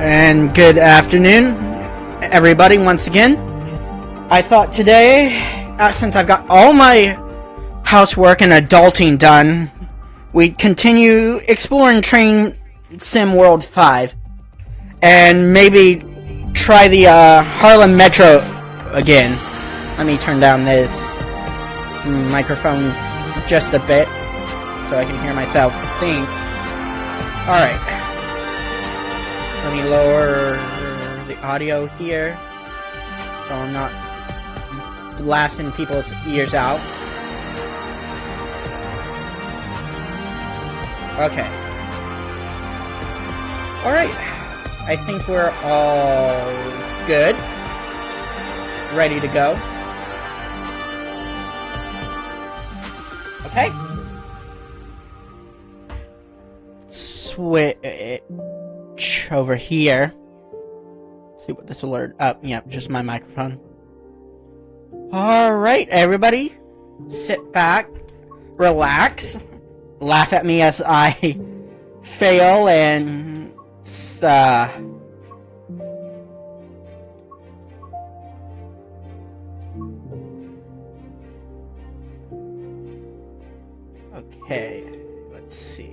And good afternoon, everybody, once again. I thought today, since I've got all my housework and adulting done, we'd continue exploring Train Sim World 5. And maybe try the Harlem Metro again. Let me turn down this microphone just a bit so I can hear myself think. Alright. Let me lower the audio here so I'm not blasting people's ears out. Okay. Alright. I think we're all good. Ready to go. Okay. Switch over here. See what this alert. Yep, just my microphone. Alright, everybody. Sit back. Relax. Laugh at me as I fail and okay, let's see.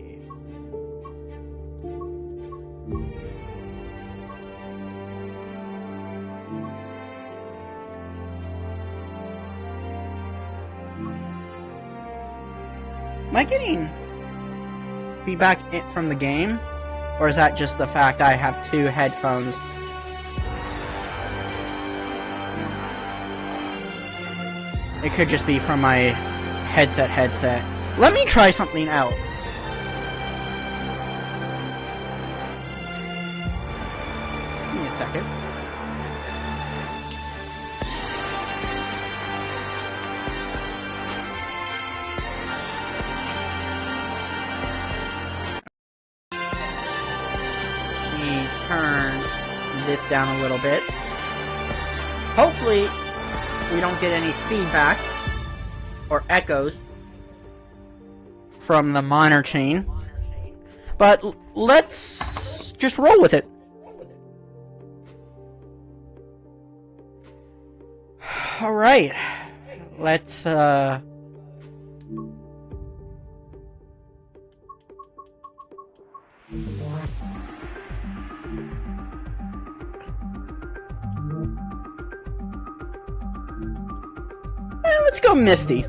Am I getting feedback from the game? Or is that just the fact I have two headphones? It could just be from my headset. Let me try something else. Give me a second. Turn this down a little bit. Hopefully we don't get any feedback or echoes from the monitor chain, but let's just roll with it. All right, let's let's go Misty.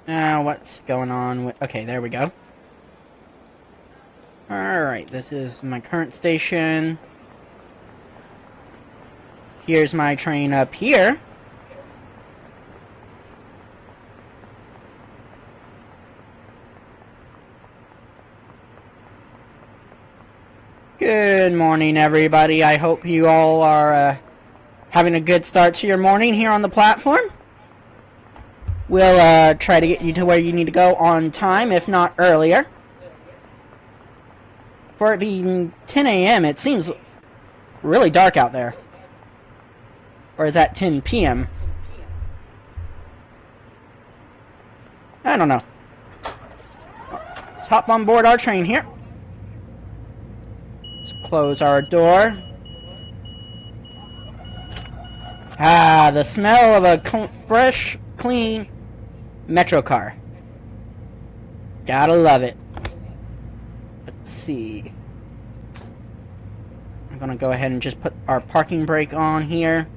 Now, what's going on with... Okay, there we go. Alright, this is my current station. Here's my train up here. Good morning, everybody. I hope you all are having a good start to your morning here on the platform. We'll try to get you to where you need to go on time, if not earlier. For it being 10 a.m., it seems really dark out there. Or is that 10 p.m.? I don't know. Let's hop on board our train here. Close our door. Ah, the smell of a fresh, clean Metro car. Gotta love it. Let's see. I'm gonna go ahead and just put our parking brake on here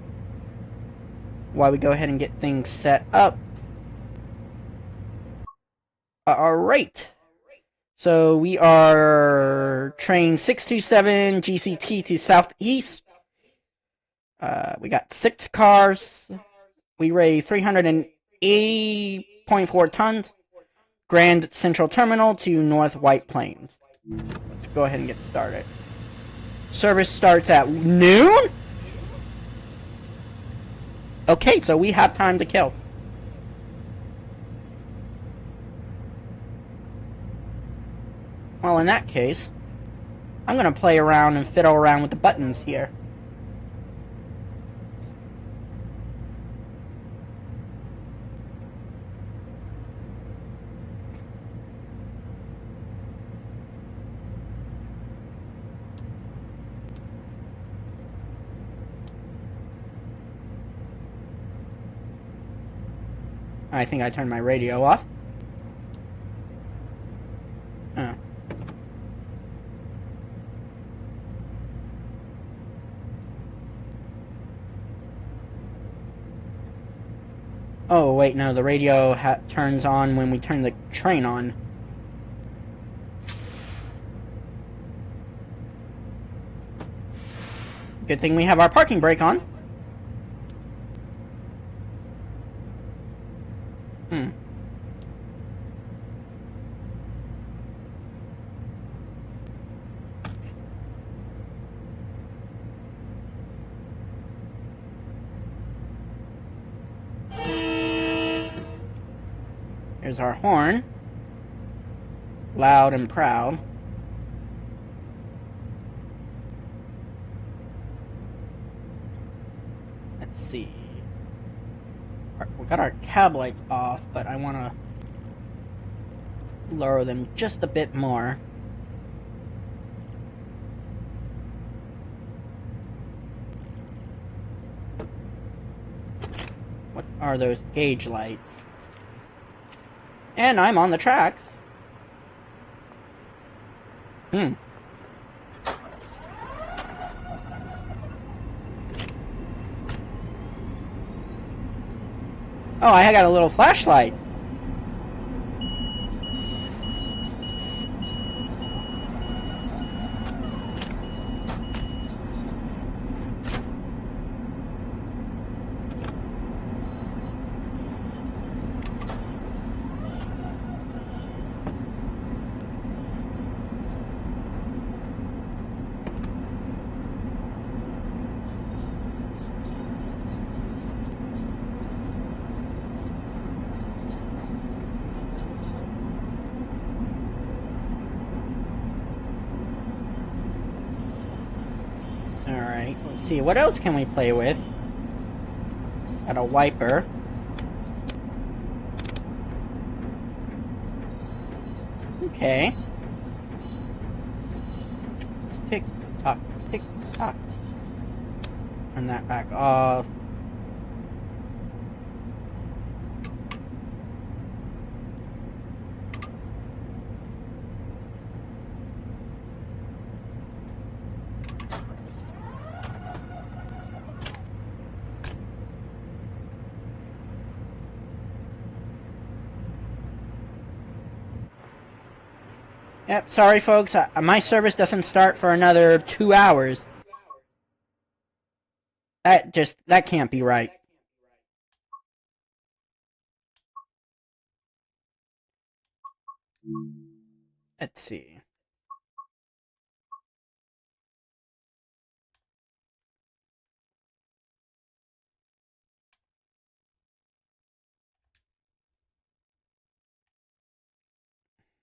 while we go ahead and get things set up. Alright. So we are train 627 GCT to Southeast. We got 6 cars. We weigh 380.4 tons. Grand Central Terminal to North White Plains. Let's go ahead and get started. Service starts at noon? Okay, so we have time to kill. Well, in that case, I'm gonna play around and fiddle around with the buttons here. I think I turned my radio off. Oh. Oh, wait, no, the radio turns on when we turn the train on. Good thing we have our parking brake on. Here's our horn. Loud and proud. Let's see. We got our cab lights off, but I want to lower them just a bit more. What are those gauge lights? And I'm on the tracks. Oh, I got a little flashlight. Alright, let's see, what else can we play with? Got a wiper. Okay. Tick tock, tick tock. Turn that back off. Yep, sorry folks, my service doesn't start for another 2 hours. That can't be right. Let's see.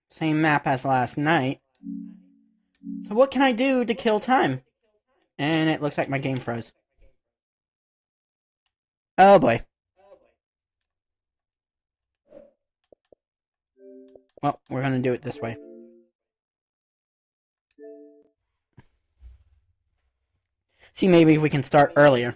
Same map as last night. So what can I do to kill time? And it looks like my game froze. Oh boy. Well, we're gonna do it this way. See, maybe if we can start earlier.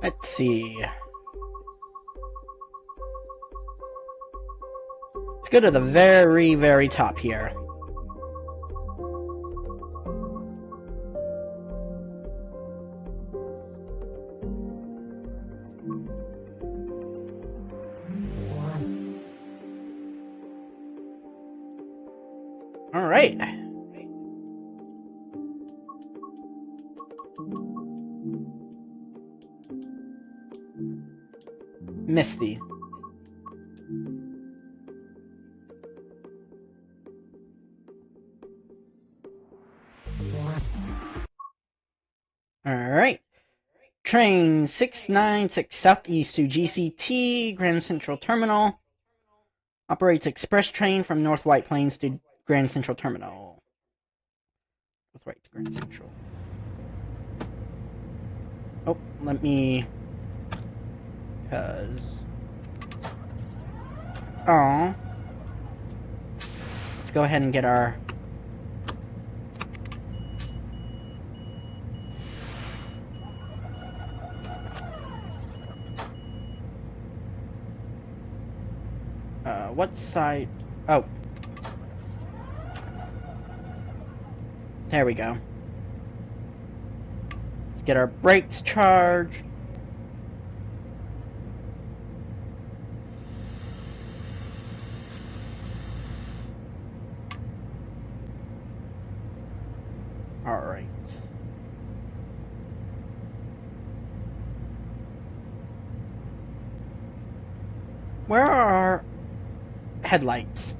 Let's see. Let's go to the very, very top here. All right. Misty. Alright. Train 696 Southeast to GCT, Grand Central Terminal. Operates express train from North White Plains to Grand Central Terminal. North White to Grand Central. Oh, let me... Because... Oh. Let's go ahead and get our... what side? Oh. There we go. Let's get our brakes charged. Alright. Where are our headlights?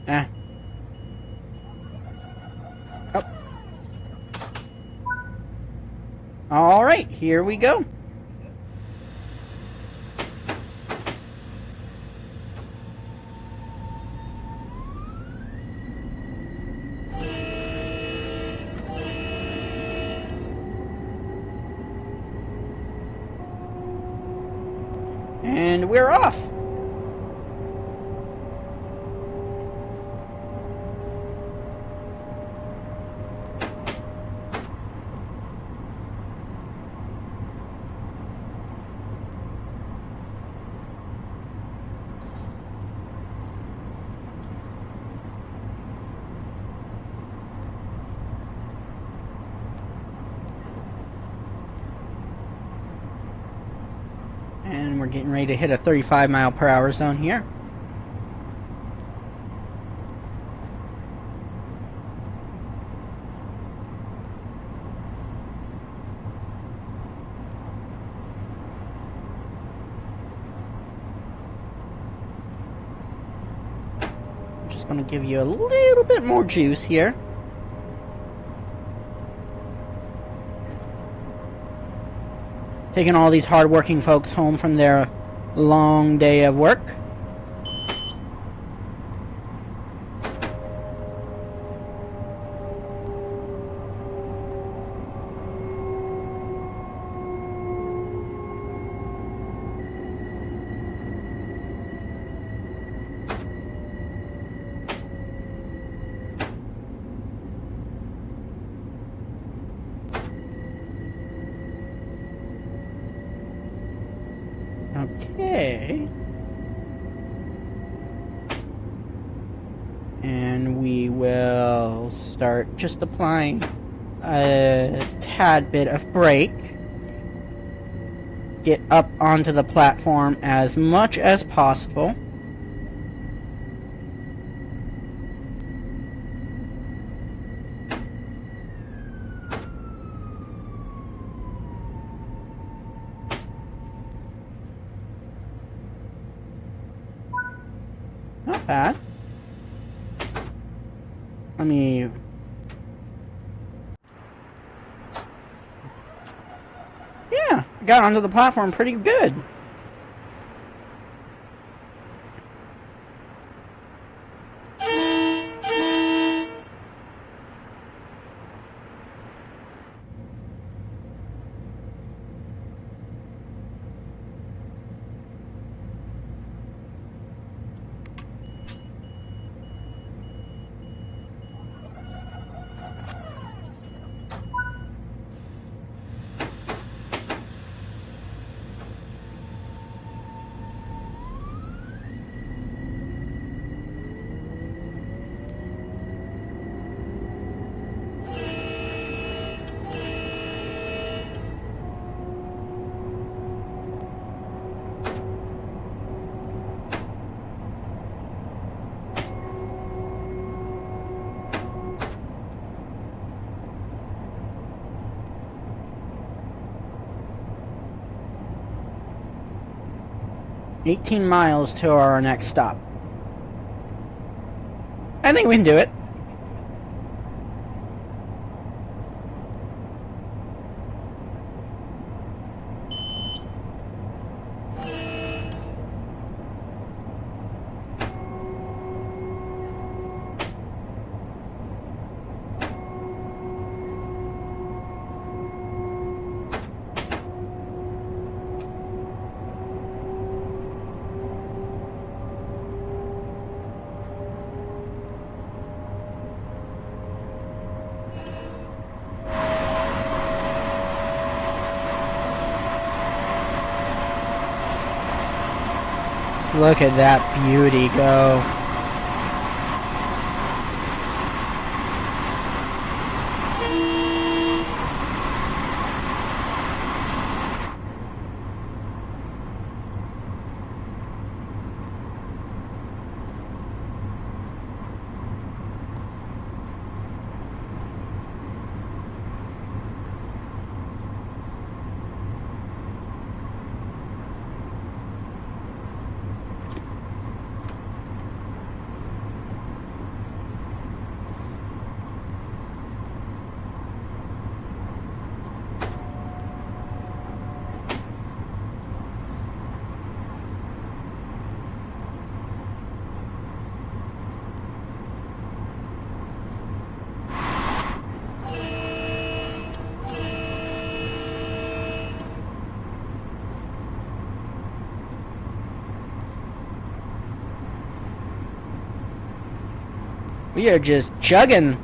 Eh. Oh. Alright, here we go. And we're off. And we're getting ready to hit a 35-mile-per-hour zone here. I'm just going to give you a little bit more juice here. Taking all these hard-working folks home from their long day of work. Okay. And we will start just applying a tad bit of brake. Get up onto the platform as much as possible. Not bad. Let me... Yeah, got onto the platform pretty good. 18 miles to our next stop. I think we can do it. Look at that beauty go. We are just chugging.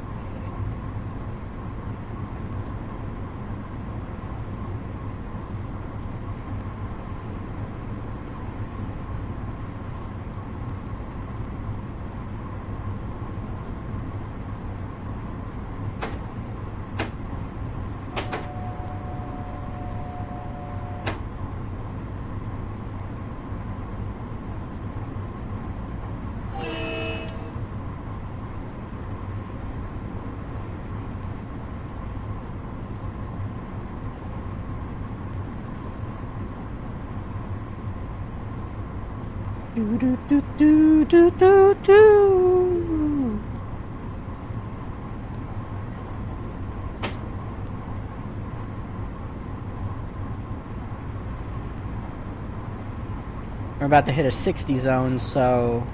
Do do do do do do do. We're about to hit a 60 zone, so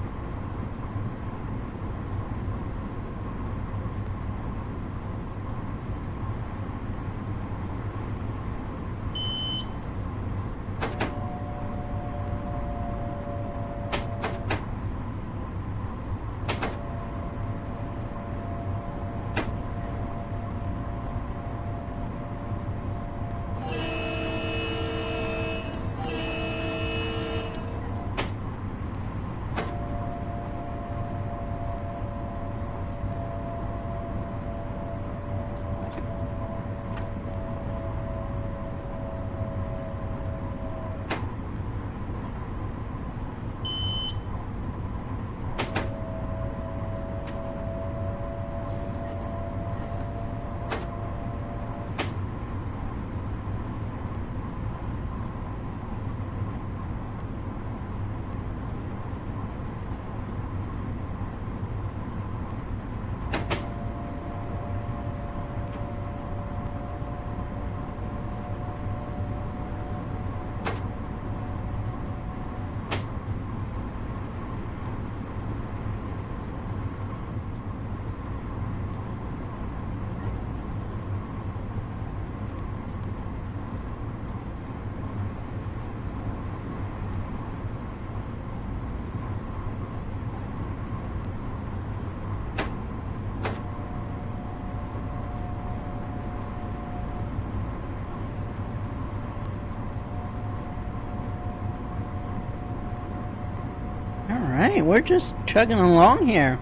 alright, we're just chugging along here.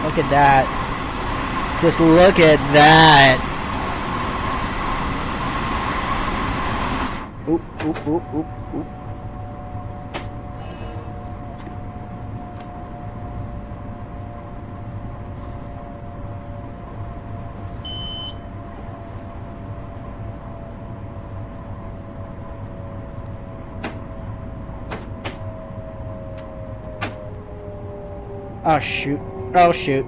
Look at that. Just look at that. Oop, oop, oop, oop, oop. Oh shoot. Oh shoot.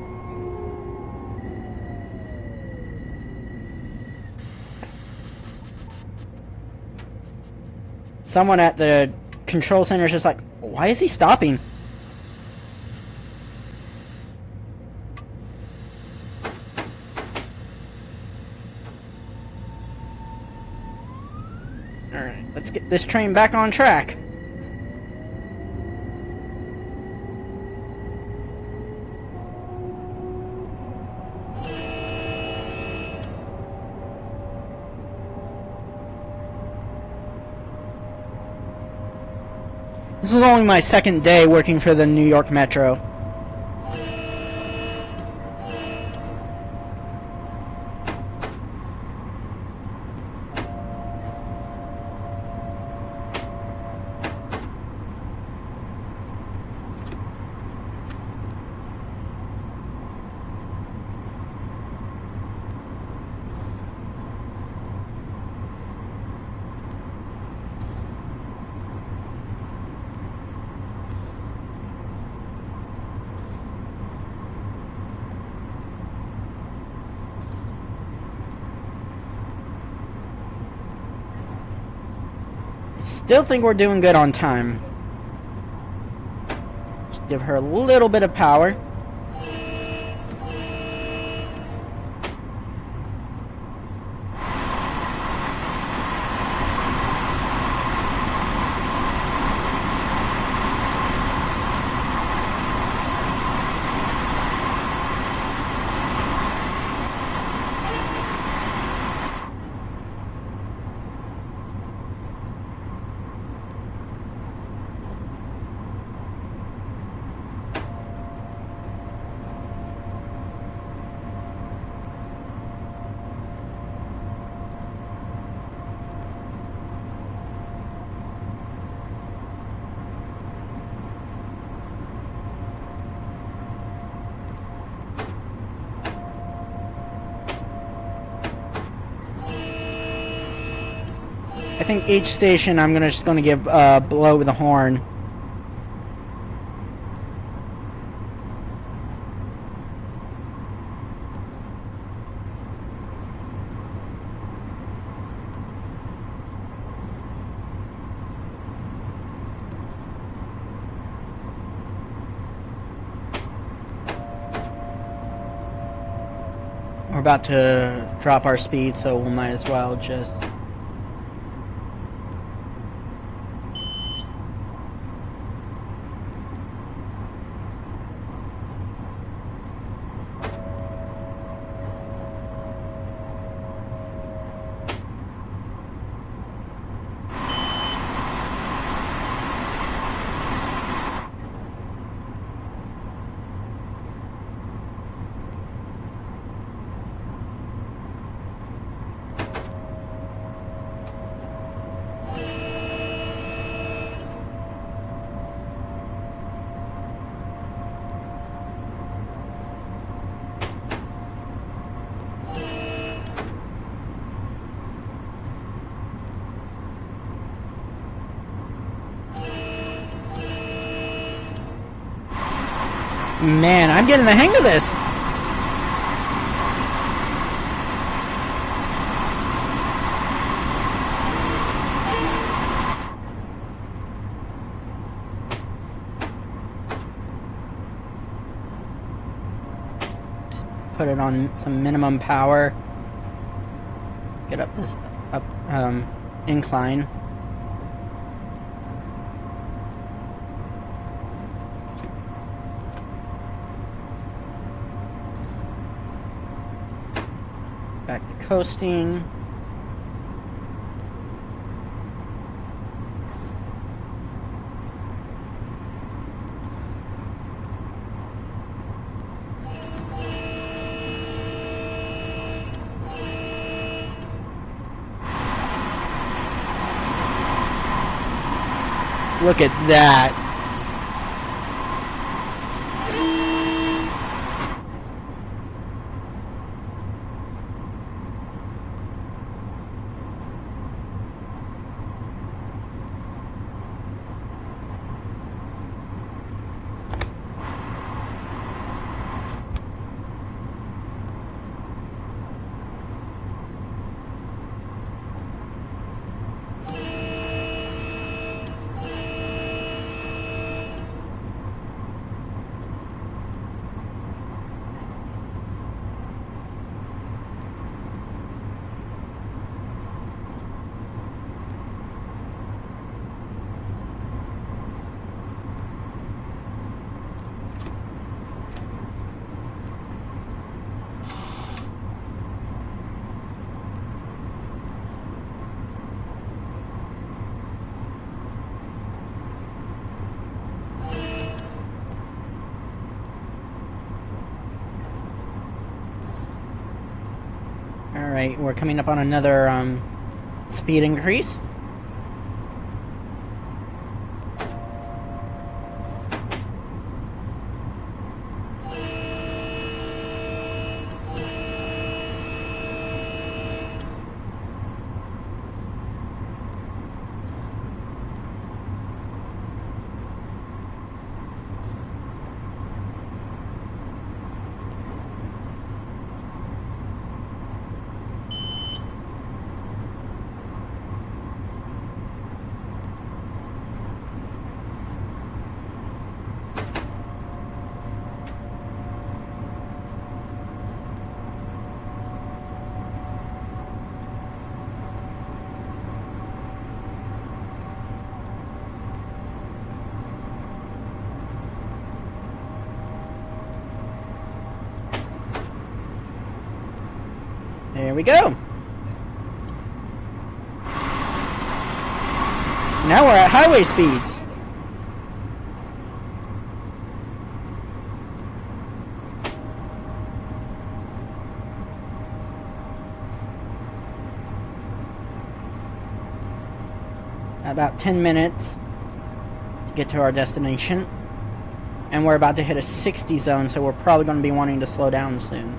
Someone at the control center is just like, why is he stopping? Alright, let's get this train back on track. This is only my second day working for the New York Metro. Still think we're doing good on time. Just give her a little bit of power. I think each station I'm just gonna give blow with the horn. We're about to drop our speed, so we might as well just... Man, I'm getting the hang of this! Just put it on some minimum power. Get up this incline. Back to coasting. Look at that. Alright, we're coming up on another speed increase. There we go. Now we're at highway speeds. About 10 minutes to get to our destination. And we're about to hit a 60 zone, so we're probably going to be wanting to slow down soon.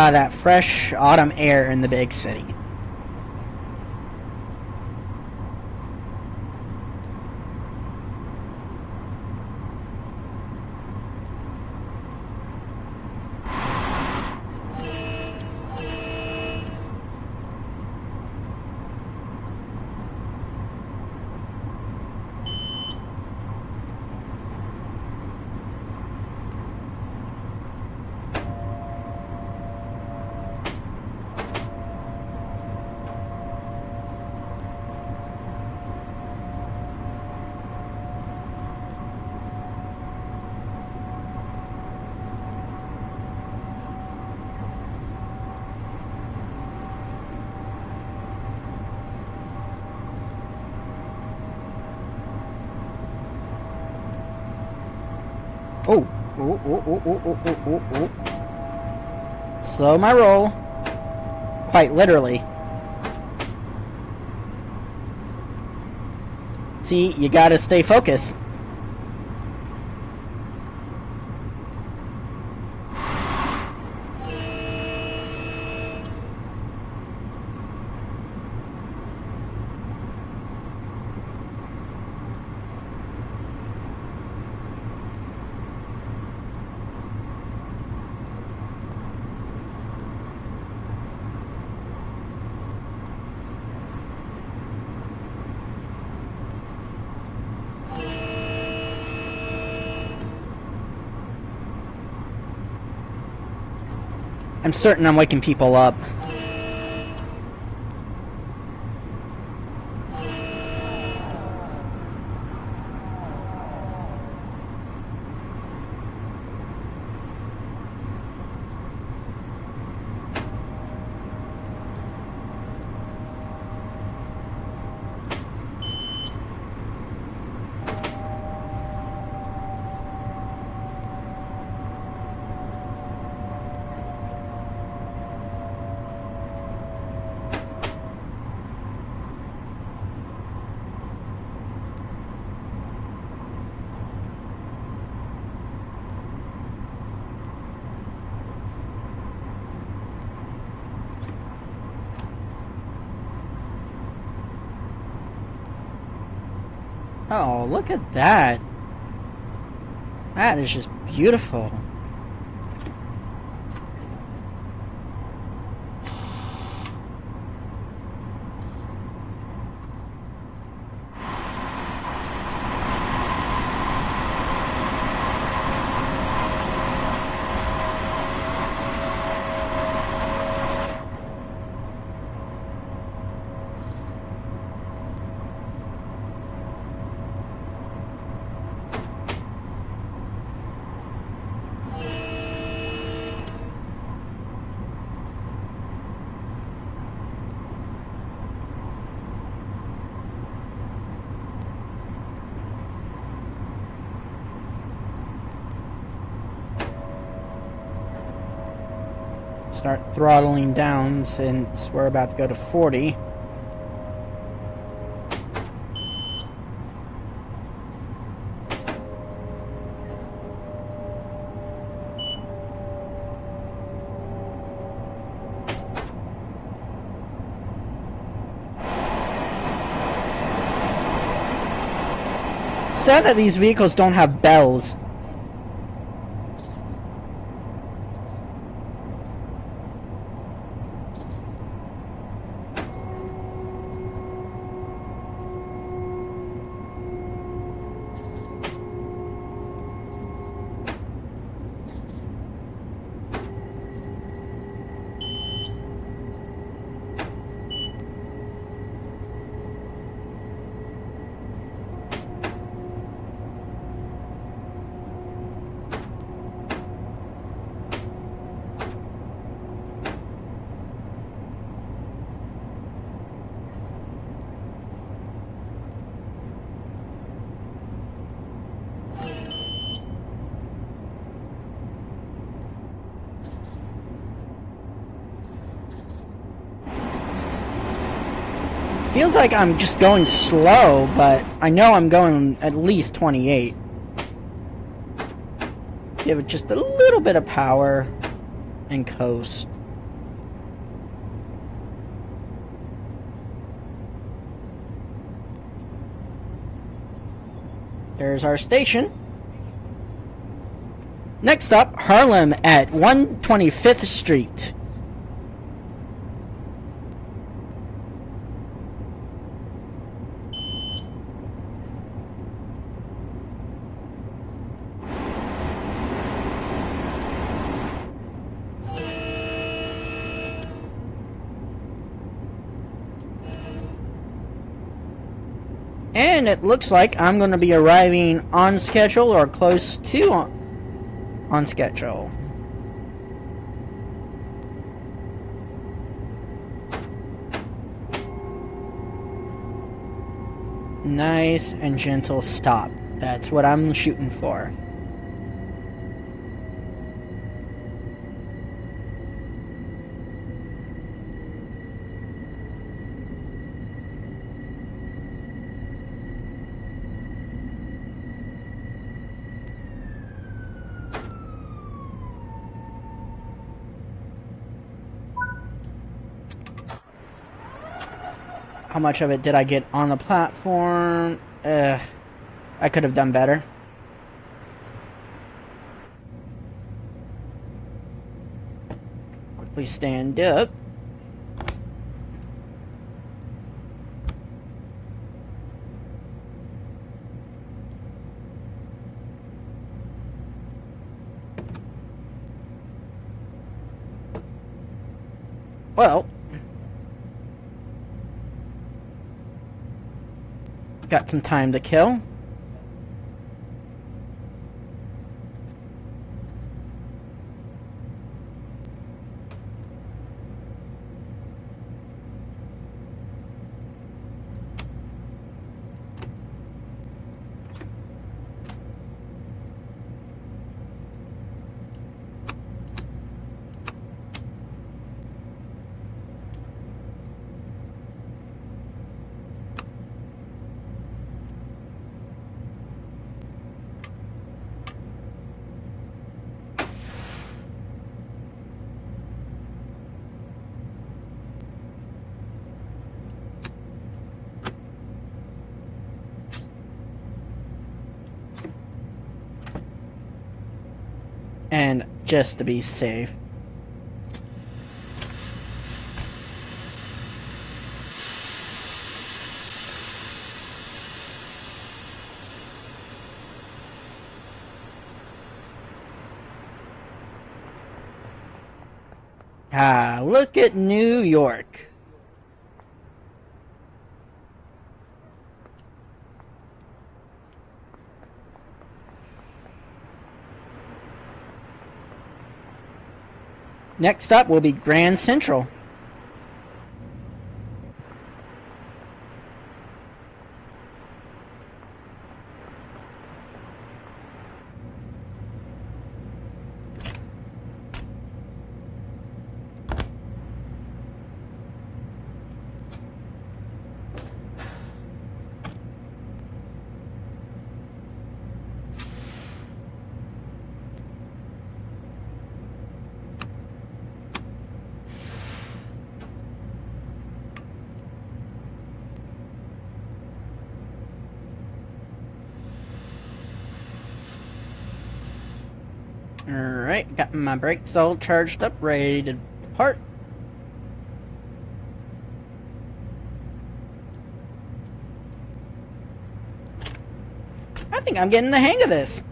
That fresh autumn air in the big city. Oh, oh. Slow my roll. Quite literally. See, you gotta stay focused. I'm certain I'm waking people up. Oh, look at that. That is just beautiful. Start throttling down since we're about to go to 40. Sad that these vehicles don't have bells. Feels like I'm just going slow, but I know I'm going at least 28. Give it just a little bit of power and coast. There's our station. Next up, Harlem at 125th Street. And it looks like I'm going to be arriving on schedule or close to on schedule. Nice and gentle stop. That's what I'm shooting for. How much of it did I get on the platform? I could have done better. Quickly stand up. Well, got some time to kill. and just to be safe. Ah, look at New York. Next up will be Grand Central. Alright, got my brakes all charged up, ready to depart. I think I'm getting the hang of this.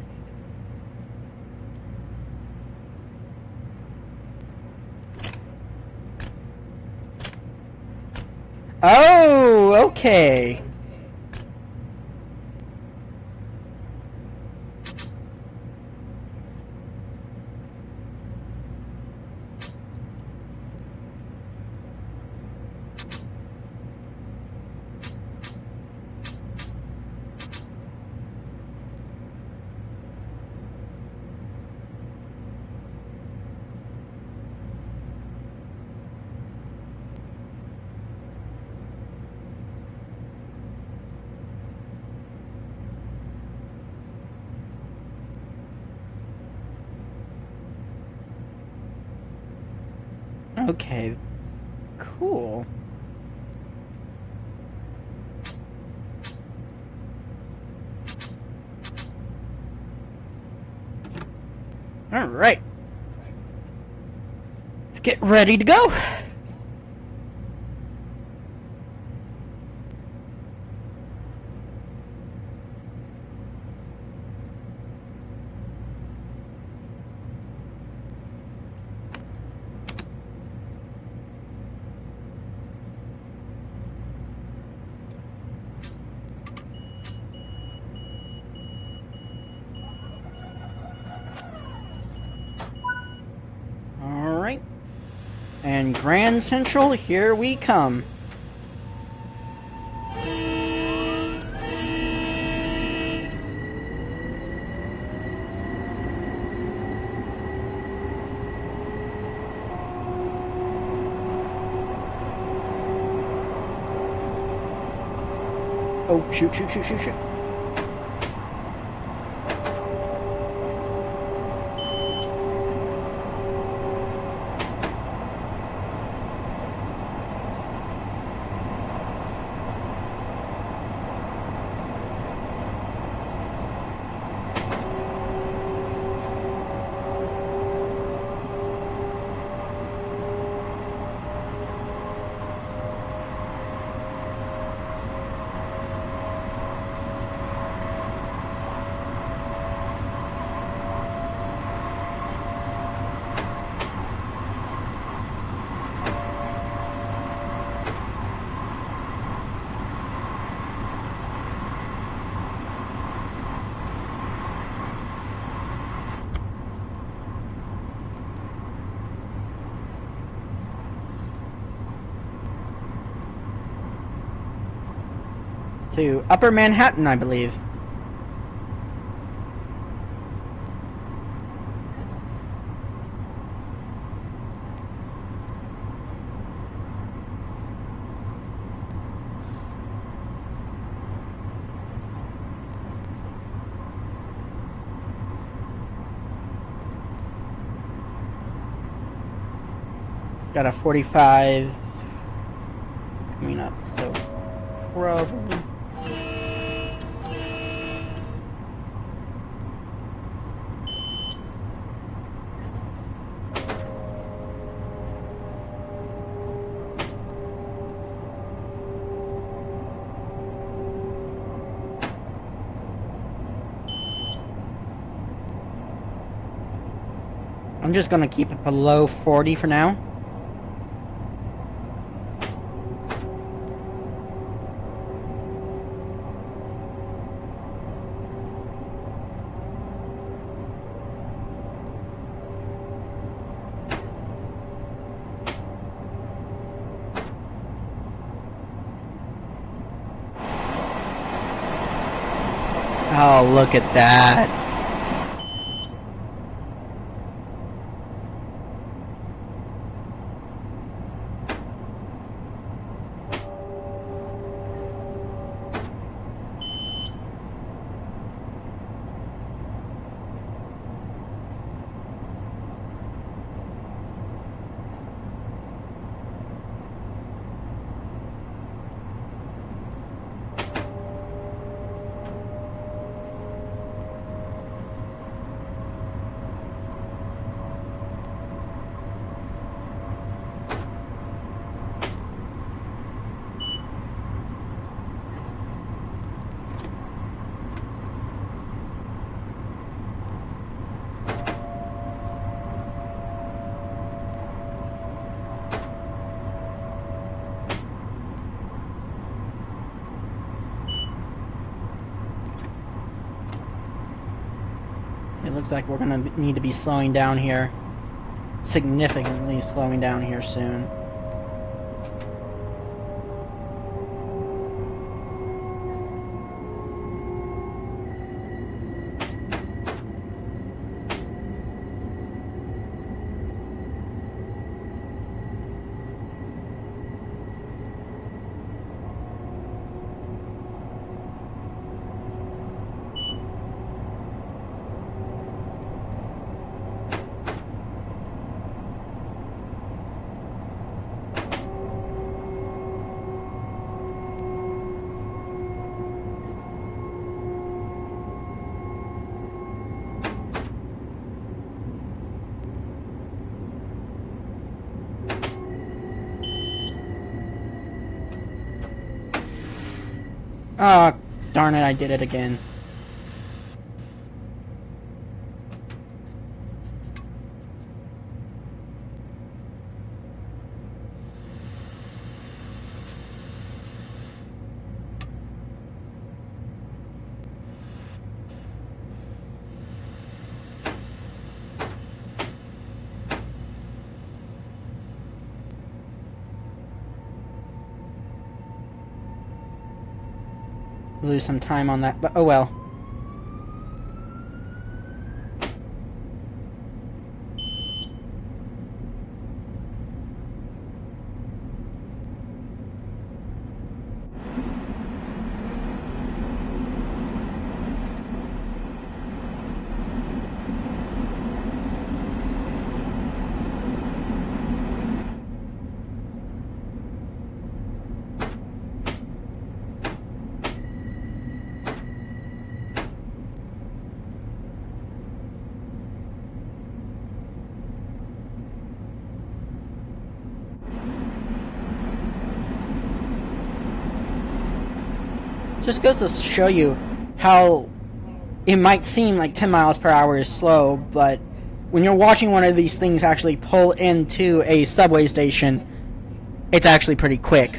Oh, okay. Okay, cool. Alright. Let's get ready to go. Alright. And Grand Central, here we come. Oh, shoot, shoot, shoot, shoot, shoot. To Upper Manhattan, I believe. Got a 45 coming up, so probably. I'm just gonna keep it below 40 for now. Oh, look at that. It looks like we're gonna need to be slowing down here. Significantly slowing down here soon. Oh, darn it, I did it again. Lose some time on that, but oh well. Just goes to show you how it might seem like 10 miles per hour is slow, but when you're watching one of these things actually pull into a subway station, it's actually pretty quick.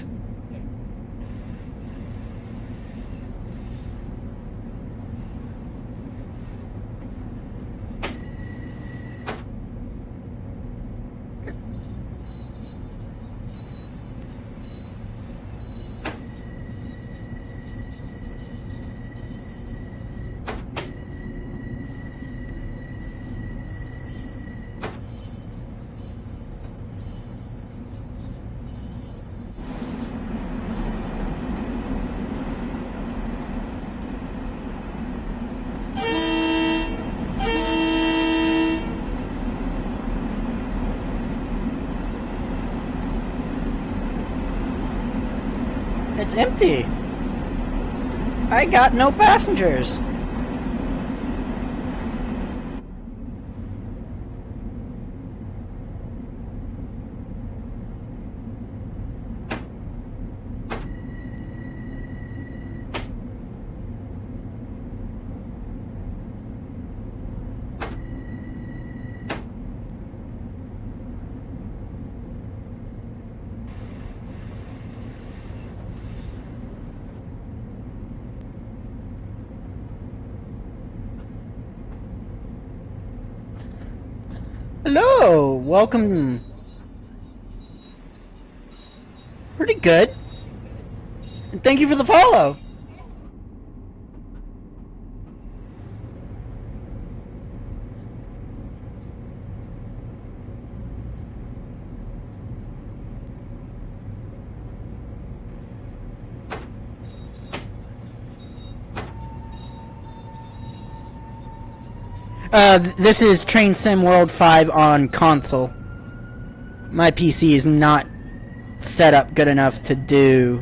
It's empty. I got no passengers. Oh, welcome. Pretty good. And thank you for the follow. This is Train Sim World 5 on console. My PC is not set up good enough to do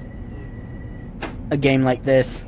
a game like this.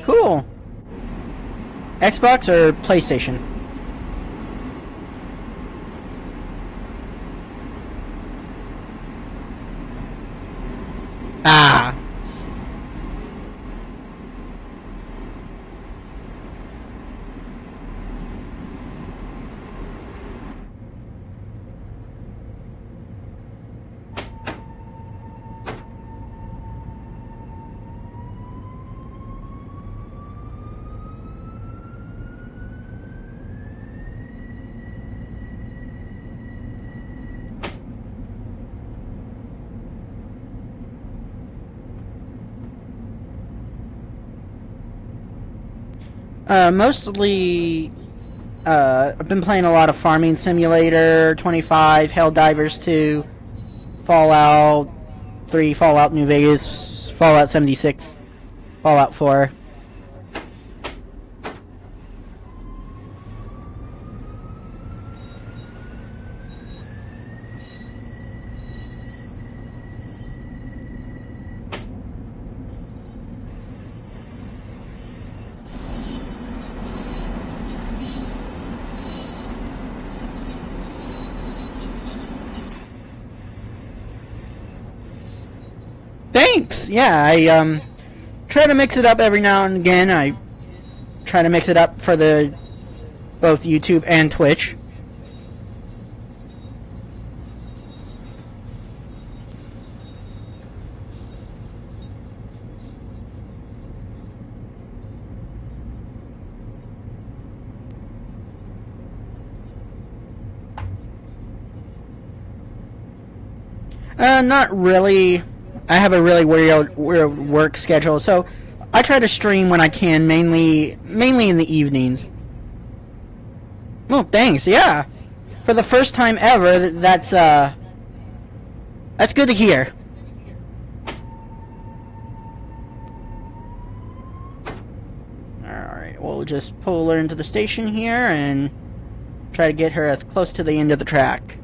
Cool. Xbox or PlayStation? Ah. Mostly, I've been playing a lot of Farming Simulator 25, Helldivers 2, Fallout 3, Fallout New Vegas, Fallout 76, Fallout 4. Thanks! Yeah, I try to mix it up every now and again. I try to mix it up for the both YouTube and Twitch. Not really. I have a really weird work schedule, so I try to stream when I can, mainly in the evenings. Oh, thanks. Yeah, for the first time ever, that's good to hear. All right, we'll just pull her into the station here and try to get her as close to the end of the track.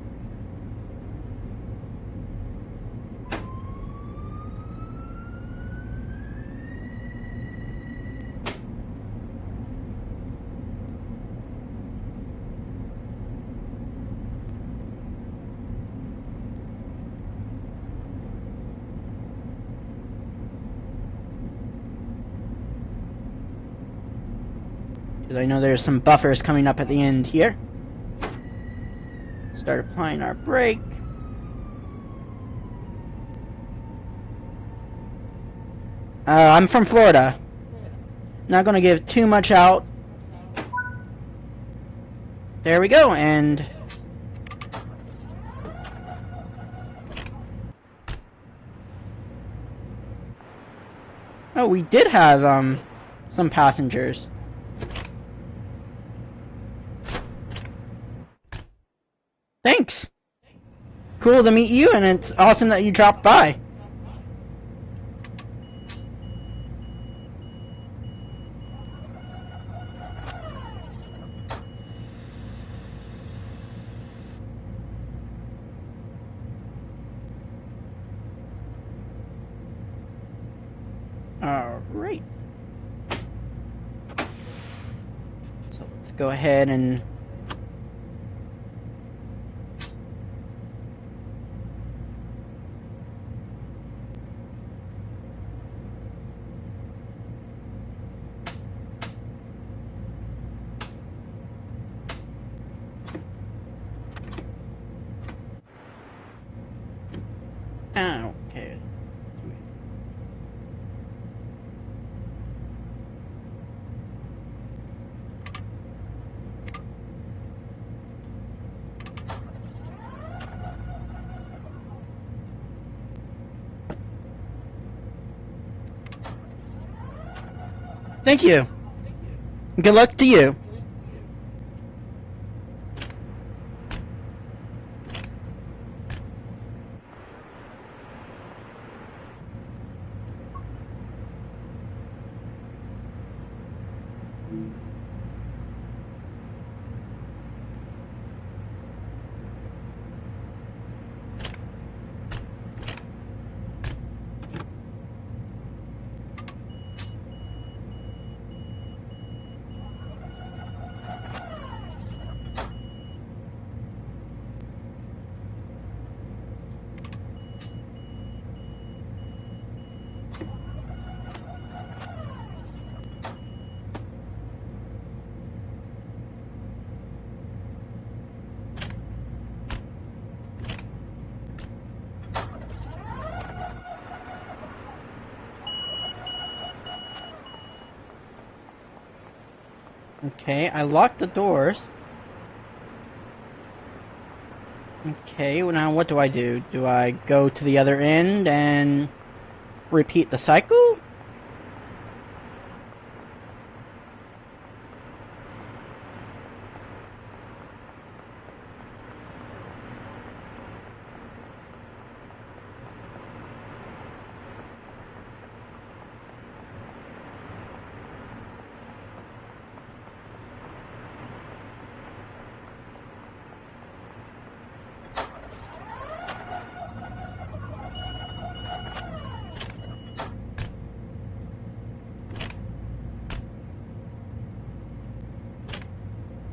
Because I know there's some buffers coming up at the end here. Start applying our brake. I'm from Florida. Not going to give too much out. There we go, and... Oh, we did have, some passengers. Thanks! Cool to meet you, and it's awesome that you dropped by. Alright. So let's go ahead and Thank you. Good luck to you. Okay, I locked the doors. Okay, well now what do I do? Do I go to the other end and repeat the cycle?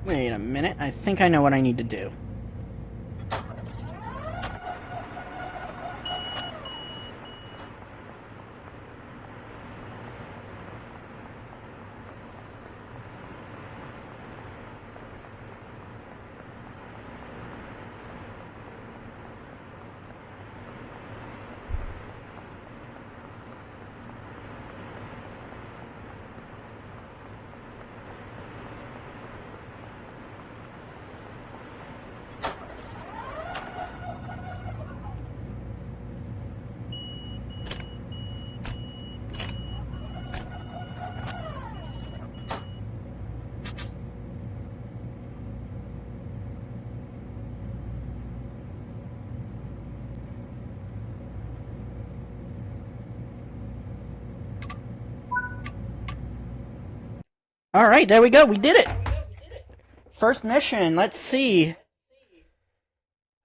Wait a minute, I think I know what I need to do. Alright, there we go, we did it! First mission, let's see.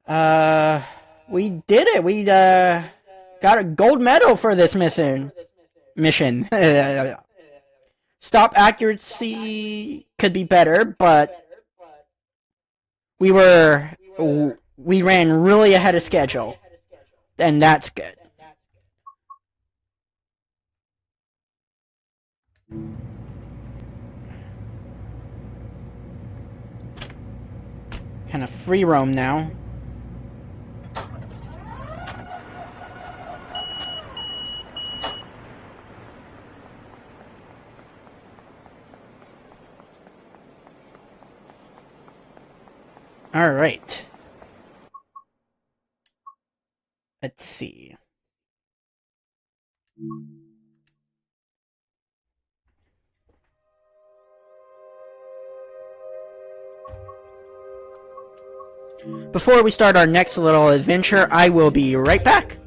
We did it, we, got a gold medal for this mission. Stop accuracy could be better, but we ran really ahead of schedule. And that's good. Kind of free roam now. Alright. Let's see. Before we start our next little adventure, I will be right back.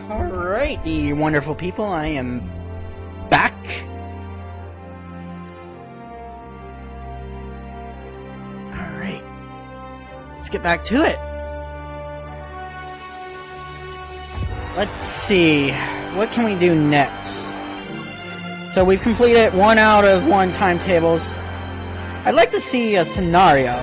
Alright, you wonderful people, I am back. Alright, let's get back to it. Let's see, what can we do next? So we've completed 1 out of 1 timetables. I'd like to see a scenario.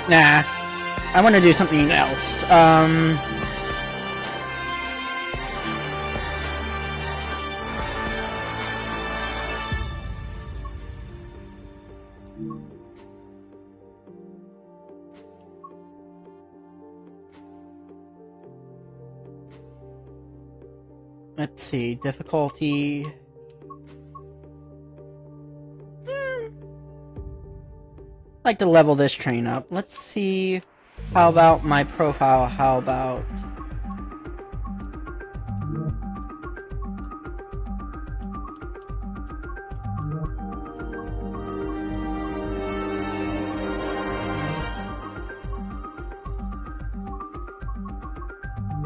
Nah, I want to do something else. Let's see, difficulty. Like to level this train up. Let's see. How about my profile? How about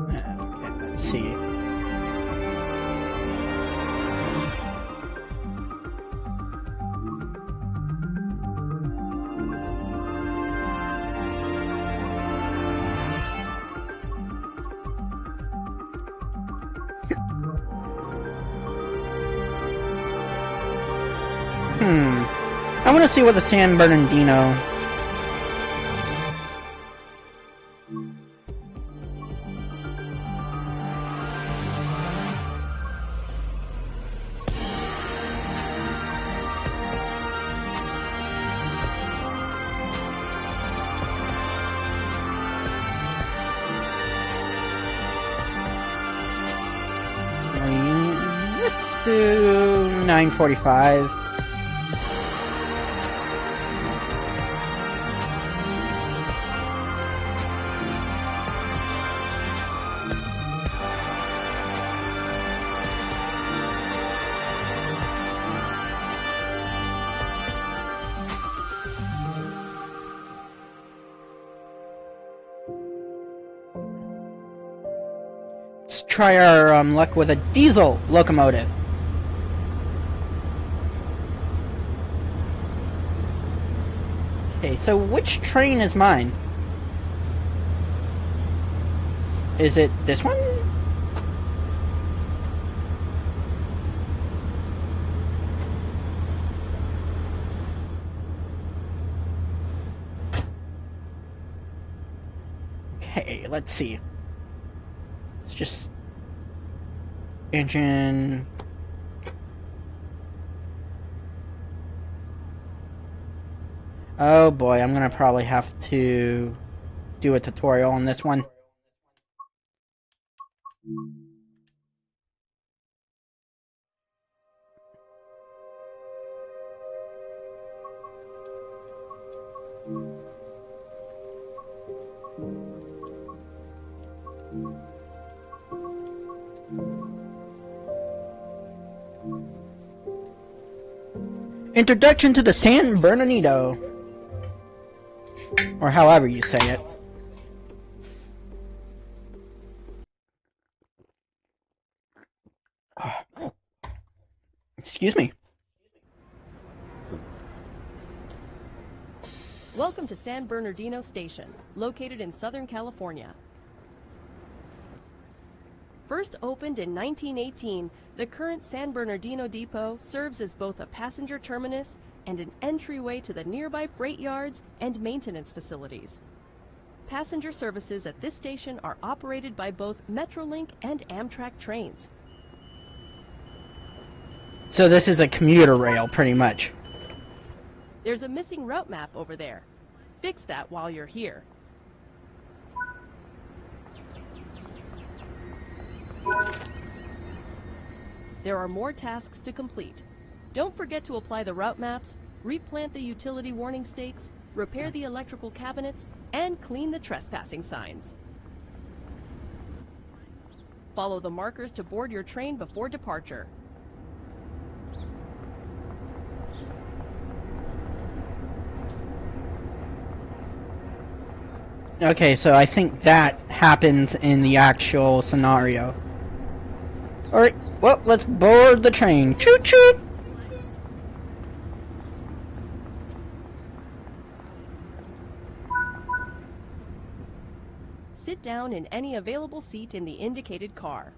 okay, let's see. I want to see what the San Bernardino. Let's do 9:45. Let's try our luck with a diesel locomotive. Okay, so which train is mine? Is it this one? Okay, let's see. It's just engine. Oh boy, I'm gonna probably have to do a tutorial on this one. Introduction to the San Bernardino. Or however you say it. Excuse me. Welcome to San Bernardino Station, located in Southern California. First opened in 1918, the current San Bernardino Depot serves as both a passenger terminus and an entryway to the nearby freight yards and maintenance facilities. Passenger services at this station are operated by both Metrolink and Amtrak trains. So this is a commuter rail, pretty much. There's a missing route map over there. Fix that while you're here. There are more tasks to complete. Don't forget to apply the route maps, replant the utility warning stakes, repair the electrical cabinets, and clean the trespassing signs. Follow the markers to board your train before departure. Okay, so I think that happens in the actual scenario. Alright, well, let's board the train. Choo choo! Sit down in any available seat in the indicated car.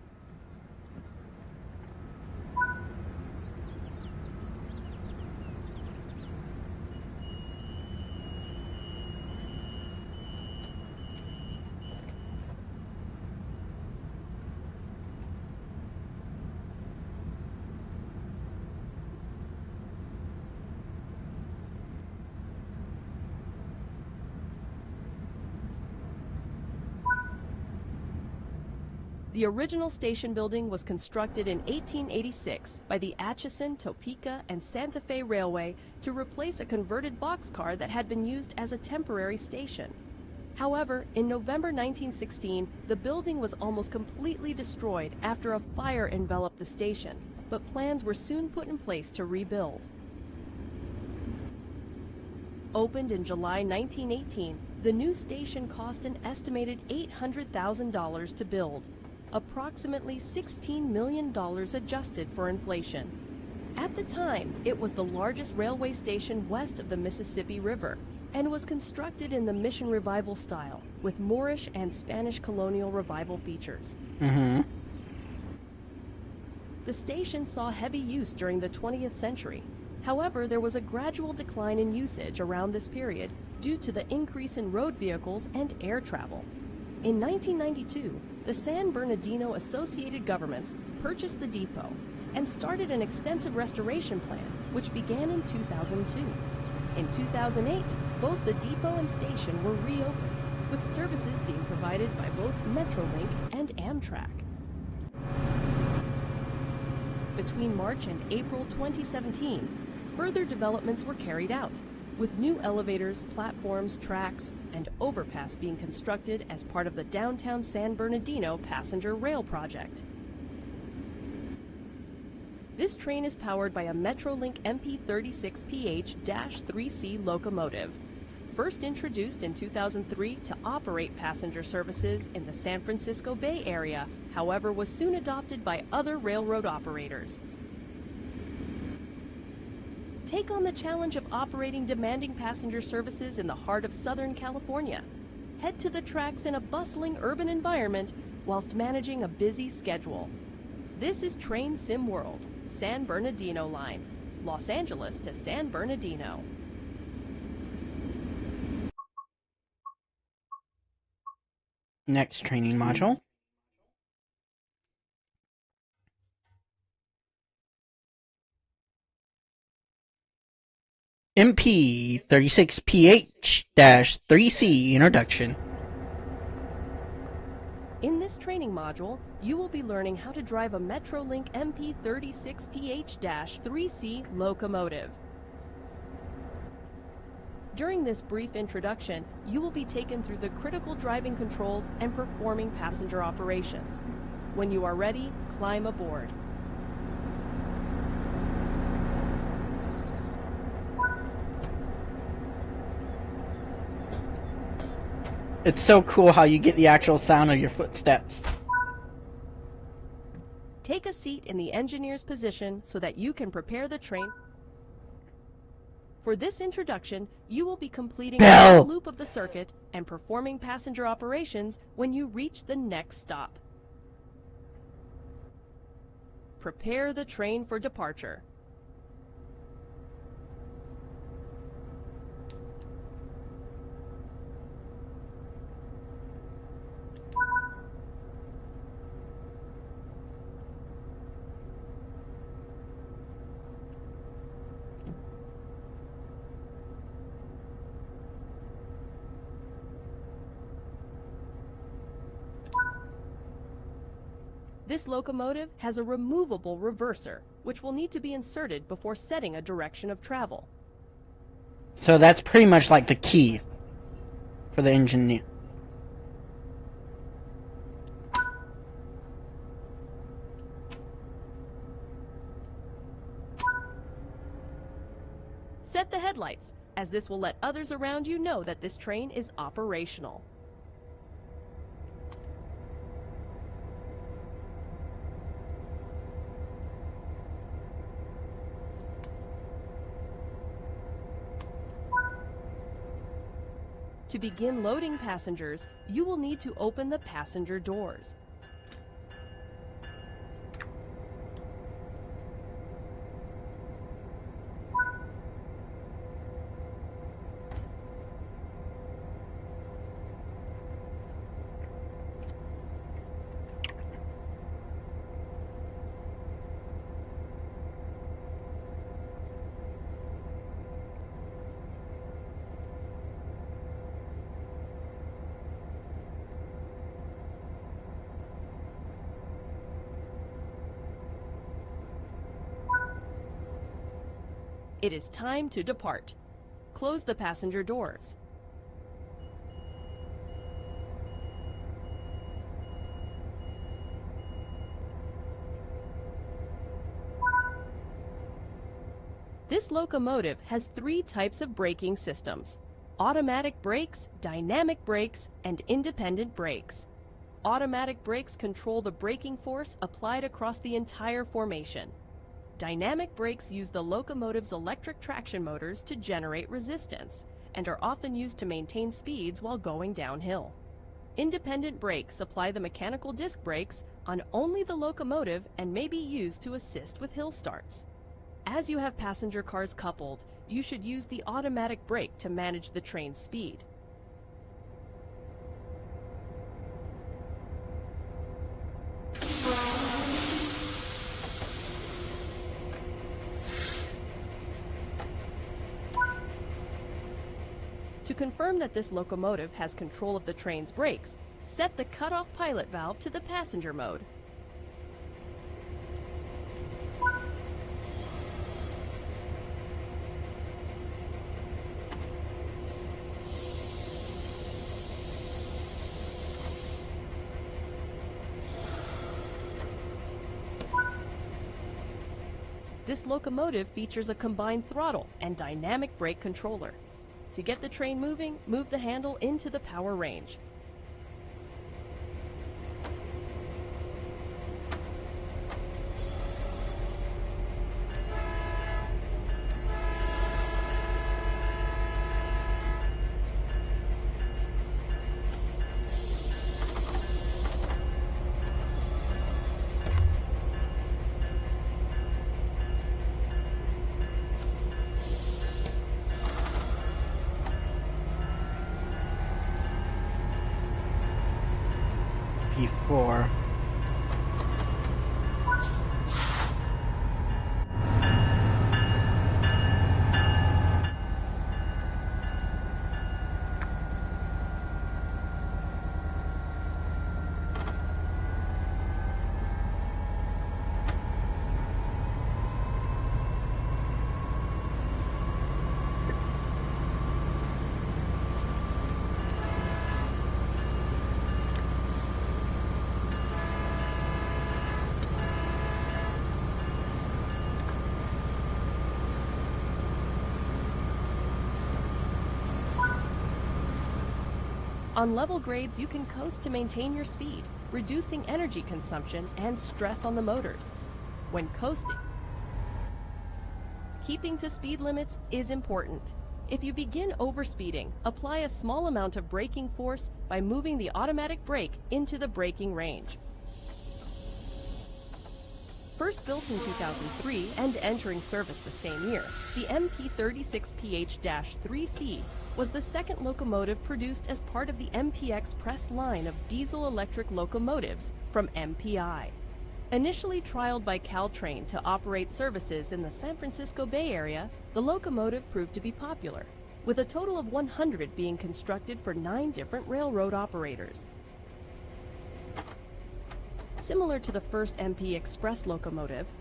The original station building was constructed in 1886 by the Atchison, Topeka, and Santa Fe Railway to replace a converted boxcar that had been used as a temporary station. However, in November 1916, the building was almost completely destroyed after a fire enveloped the station, but plans were soon put in place to rebuild. Opened in July 1918, the new station cost an estimated $800,000 to build. Approximately $16 million adjusted for inflation. At the time, it was the largest railway station west of the Mississippi River and was constructed in the Mission Revival style with Moorish and Spanish colonial revival features. Mm-hmm. The station saw heavy use during the 20th century. However, there was a gradual decline in usage around this period due to the increase in road vehicles and air travel. In 1992, the San Bernardino Associated Governments purchased the depot and started an extensive restoration plan, which began in 2002. In 2008, both the depot and station were reopened, with services being provided by both Metrolink and Amtrak. Between March and April 2017, further developments were carried out, with new elevators, platforms, tracks, and overpass being constructed as part of the downtown San Bernardino passenger rail project. This train is powered by a Metrolink MP36PH-3C locomotive, first introduced in 2003 to operate passenger services in the San Francisco Bay Area, however was soon adopted by other railroad operators. Take on the challenge of operating demanding passenger services in the heart of Southern California. Head to the tracks in a bustling urban environment whilst managing a busy schedule. This is Train Sim World, San Bernardino Line, Los Angeles to San Bernardino. Next training module. MP36PH-3C Introduction. In this training module, you will be learning how to drive a Metrolink MP36PH-3C locomotive. During this brief introduction, you will be taken through the critical driving controls and performing passenger operations. When you are ready, climb aboard. It's so cool how you get the actual sound of your footsteps. Take a seat in the engineer's position so that you can prepare the train. For this introduction, you will be completing a loop of the circuit and performing passenger operations when you reach the next stop. Prepare the train for departure. This locomotive has a removable reverser, which will need to be inserted before setting a direction of travel. So that's pretty much like the key for the engineer. headlights, as this will let others around you know that this train is operational. To begin loading passengers, you will need to open the passenger doors. It is time to depart. Close the passenger doors. This locomotive has 3 types of braking systems: automatic brakes, dynamic brakes, and independent brakes. Automatic brakes control the braking force applied across the entire formation. Dynamic brakes use the locomotive's electric traction motors to generate resistance, and are often used to maintain speeds while going downhill. Independent brakes apply the mechanical disc brakes on only the locomotive and may be used to assist with hill starts. As you have passenger cars coupled, you should use the automatic brake to manage the train's speed. To confirm that this locomotive has control of the train's brakes, set the cutoff pilot valve to the passenger mode. This locomotive features a combined throttle and dynamic brake controller. To get the train moving, move the handle into the power range. P4. On level grades, you can coast to maintain your speed, reducing energy consumption and stress on the motors. When coasting, keeping to speed limits is important. If you begin overspeeding, apply a small amount of braking force by moving the automatic brake into the braking range. First built in 2003 and entering service the same year, the MP36PH-3C was the second locomotive produced as part of the MP Express line of diesel-electric locomotives from MPI. Initially trialed by Caltrain to operate services in the San Francisco Bay Area, the locomotive proved to be popular, with a total of 100 being constructed for 9 different railroad operators. Similar to the first MP Express locomotive,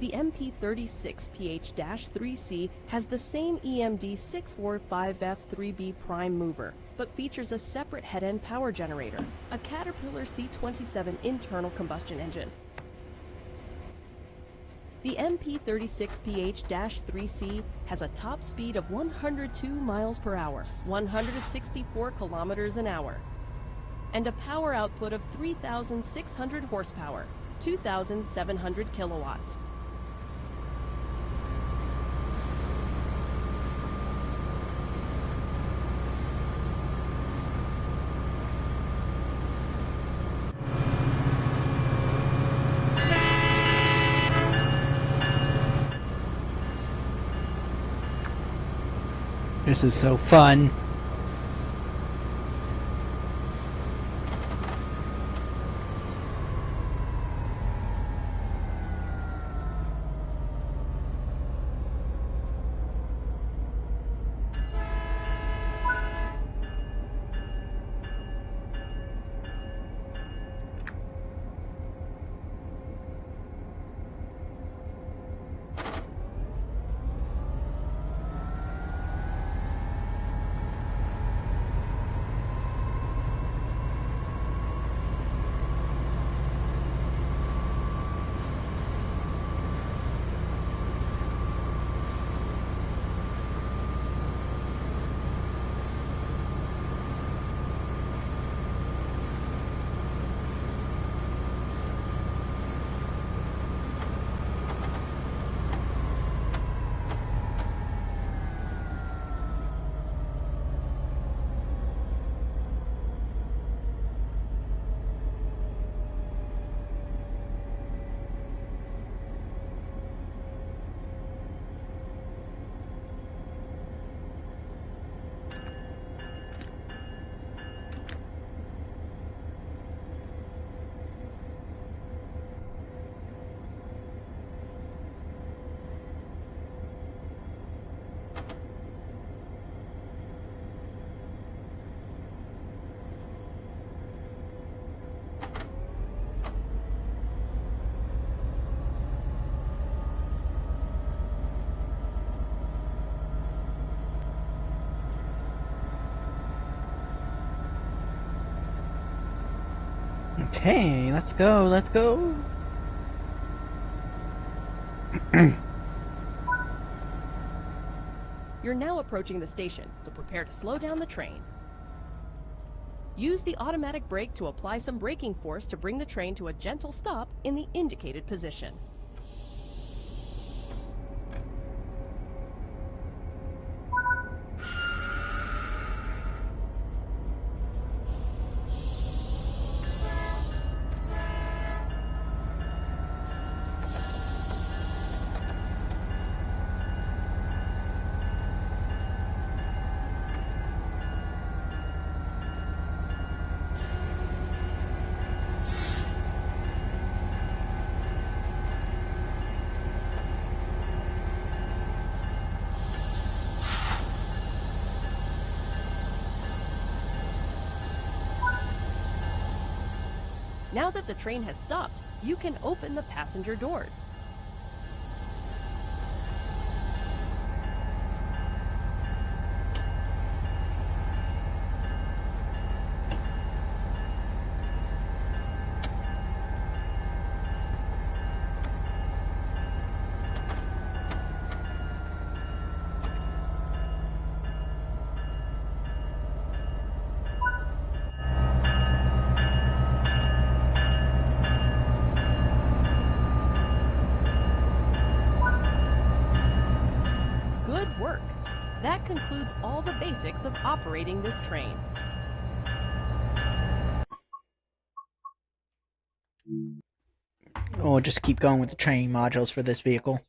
the MP36PH-3C has the same EMD 645F3B prime mover, but features a separate head-end power generator, a Caterpillar C27 internal combustion engine. The MP36PH-3C has a top speed of 102 miles per hour, 164 kilometers an hour, and a power output of 3,600 horsepower, 2,700 kilowatts. This is so fun. Okay, let's go, let's go. You're now approaching the station, so prepare to slow down the train. Use the automatic brake to apply some braking force to bring the train to a gentle stop in the indicated position. Now that the train has stopped, you can open the passenger doors. Good work! That concludes all the basics of operating this train. We'll just keep going with the training modules for this vehicle.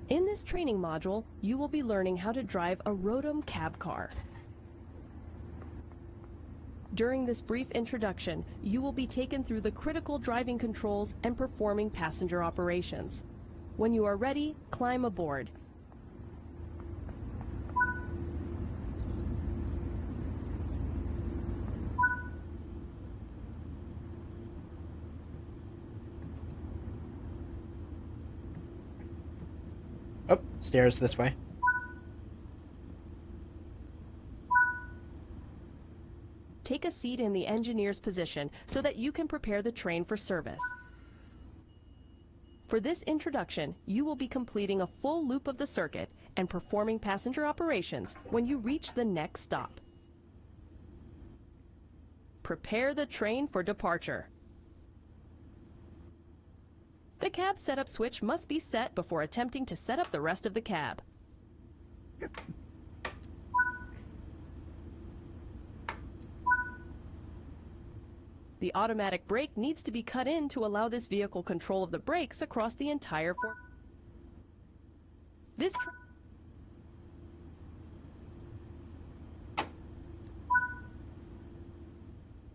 In this training module, you will be learning how to drive a Rotom cab car. During this brief introduction, you will be taken through the critical driving controls and performing passenger operations. When you are ready, climb aboard. Oh, stairs this way. take a seat in the engineer's position so that you can prepare the train for service. For this introduction, you will be completing a full loop of the circuit and performing passenger operations when you reach the next stop. Prepare the train for departure. The cab setup switch must be set before attempting to set up the rest of the cab. The automatic brake needs to be cut in to allow this vehicle control of the brakes across the entire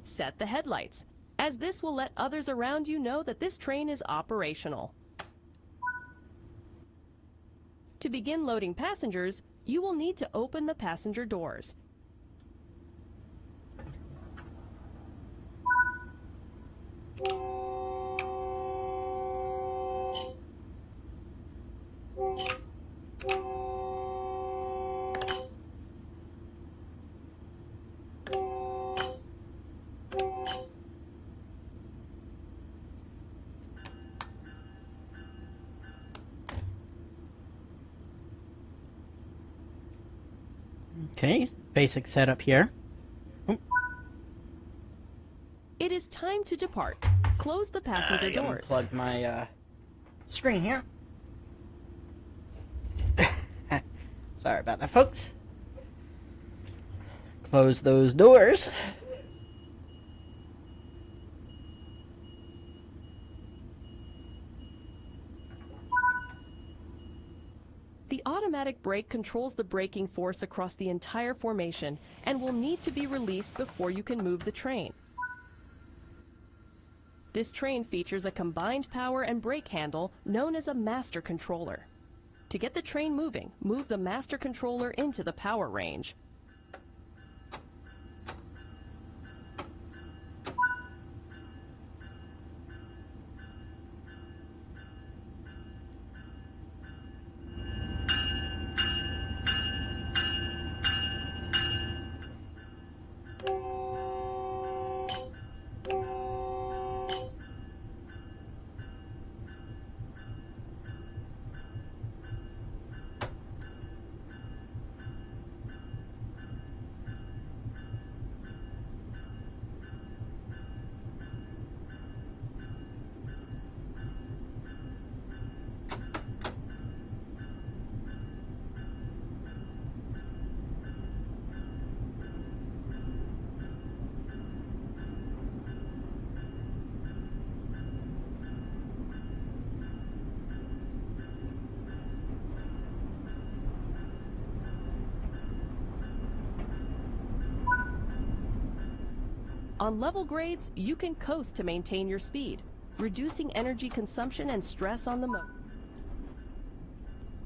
Set the headlights, as this will let others around you know that this train is operational. To begin loading passengers, you will need to open the passenger doors. Okay, basic setup here. It is time to depart. Close the passenger doors. Unplug my screen here. Sorry about that, folks. Close those doors. The automatic brake controls the braking force across the entire formation and will need to be released before you can move the train. This train features a combined power and brake handle known as a master controller. To get the train moving, move the master controller into the power range. On level grades, you can coast to maintain your speed, reducing energy consumption and stress on the motor.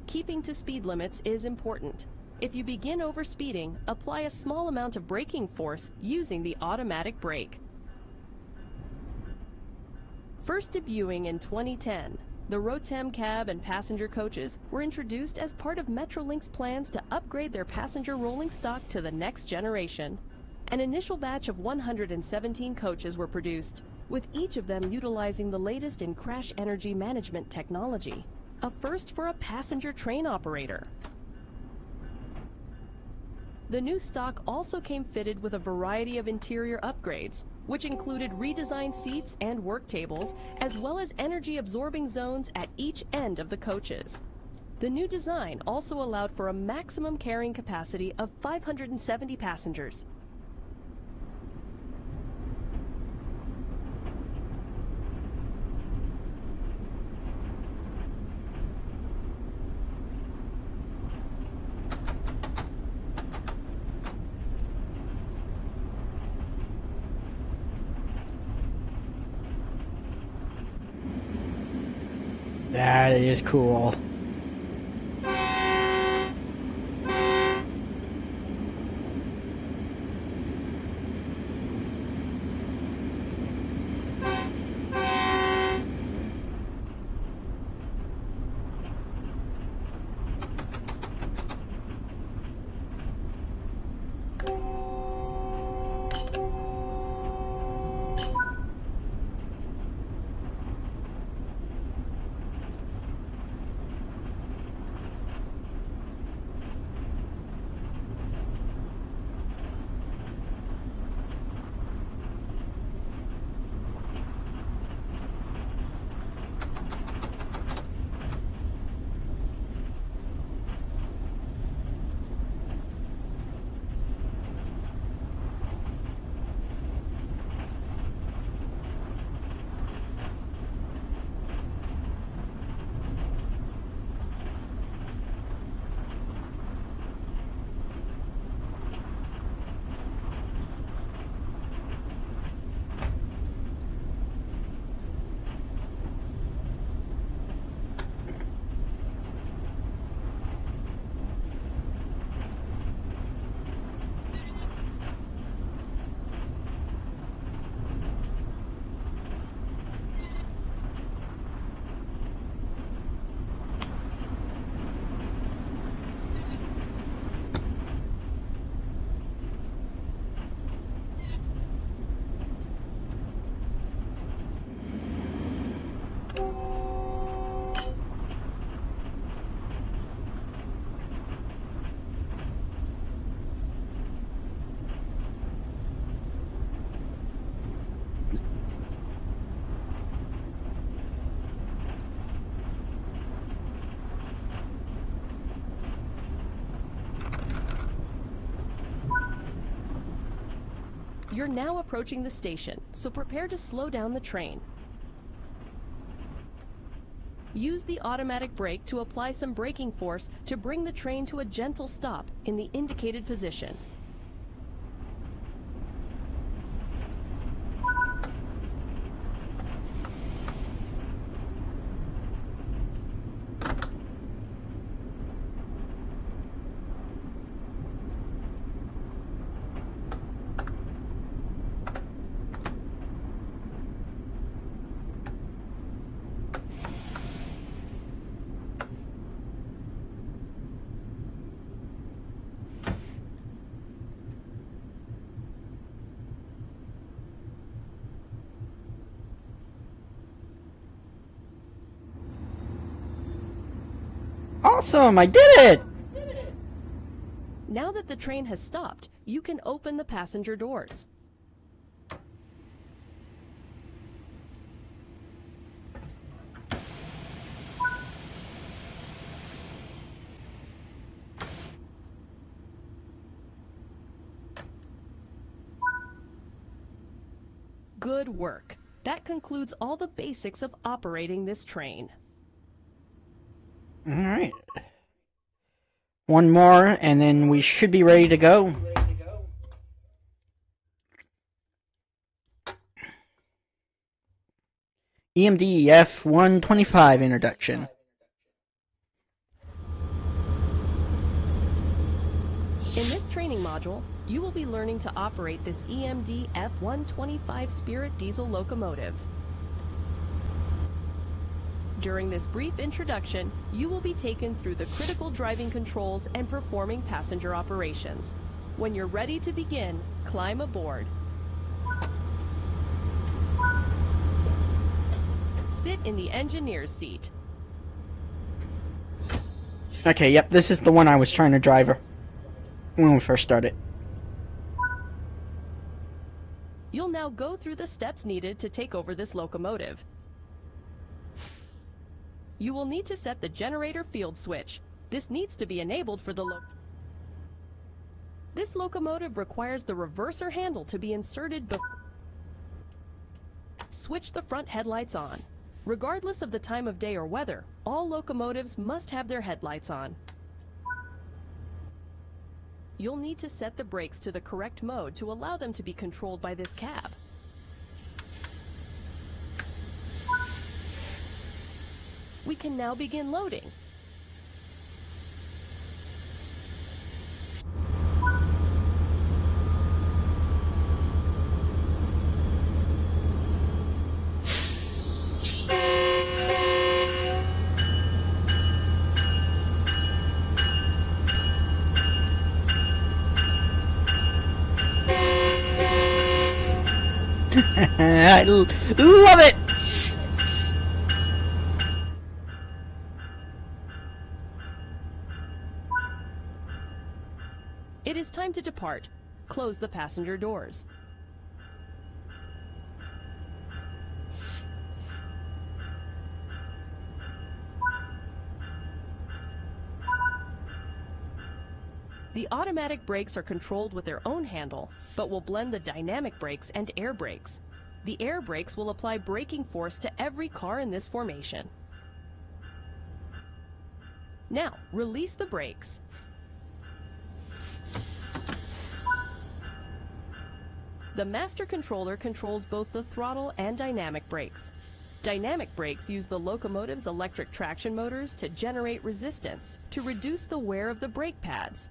Keeping to speed limits is important. If you begin overspeeding, apply a small amount of braking force using the automatic brake. First debuting in 2010, the Rotem cab and passenger coaches were introduced as part of Metrolink's plans to upgrade their passenger rolling stock to the next generation. An initial batch of 117 coaches were produced, with each of them utilizing the latest in crash energy management technology, a first for a passenger train operator. The new stock also came fitted with a variety of interior upgrades, which included redesigned seats and work tables, as well as energy-absorbing zones at each end of the coaches. The new design also allowed for a maximum carrying capacity of 570 passengers. That is cool. You're now approaching the station, so prepare to slow down the train. Use the automatic brake to apply some braking force to bring the train to a gentle stop in the indicated position. Awesome, I did it! Now that the train has stopped, you can open the passenger doors. Good work. That concludes all the basics of operating this train. Alright. One more, and then we should be ready to go. EMD F125 introduction. In this training module, you will be learning to operate this EMD F125 Spirit diesel locomotive. During this brief introduction, you will be taken through the critical driving controls and performing passenger operations. When you're ready to begin, climb aboard. Sit in the engineer's seat. Okay, yep, this is the one I was trying to drive when we first started. You'll now go through the steps needed to take over this locomotive. You will need to set the generator field switch. This needs to be enabled for the This locomotive requires the reverser handle to be inserted before. Switch the front headlights on. Regardless of the time of day or weather, all locomotives must have their headlights on. You'll need to set the brakes to the correct mode to allow them to be controlled by this cab. We can now begin loading. I love it! It is time to depart. Close the passenger doors. The automatic brakes are controlled with their own handle, but will blend the dynamic brakes and air brakes. The air brakes will apply braking force to every car in this formation. Now, release the brakes. The master controller controls both the throttle and dynamic brakes. Dynamic brakes use the locomotive's electric traction motors to generate resistance to reduce the wear of the brake pads.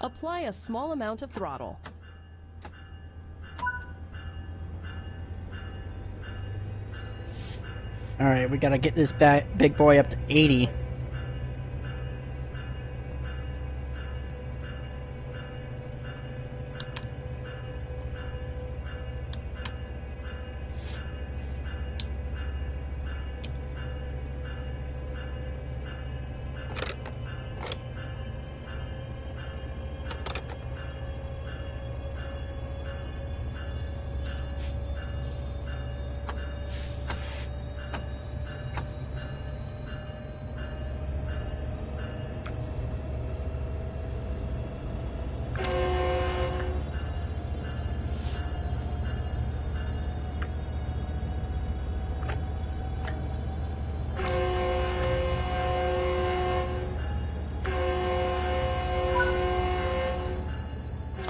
Apply a small amount of throttle. Alright, we gotta get this big boy up to 80.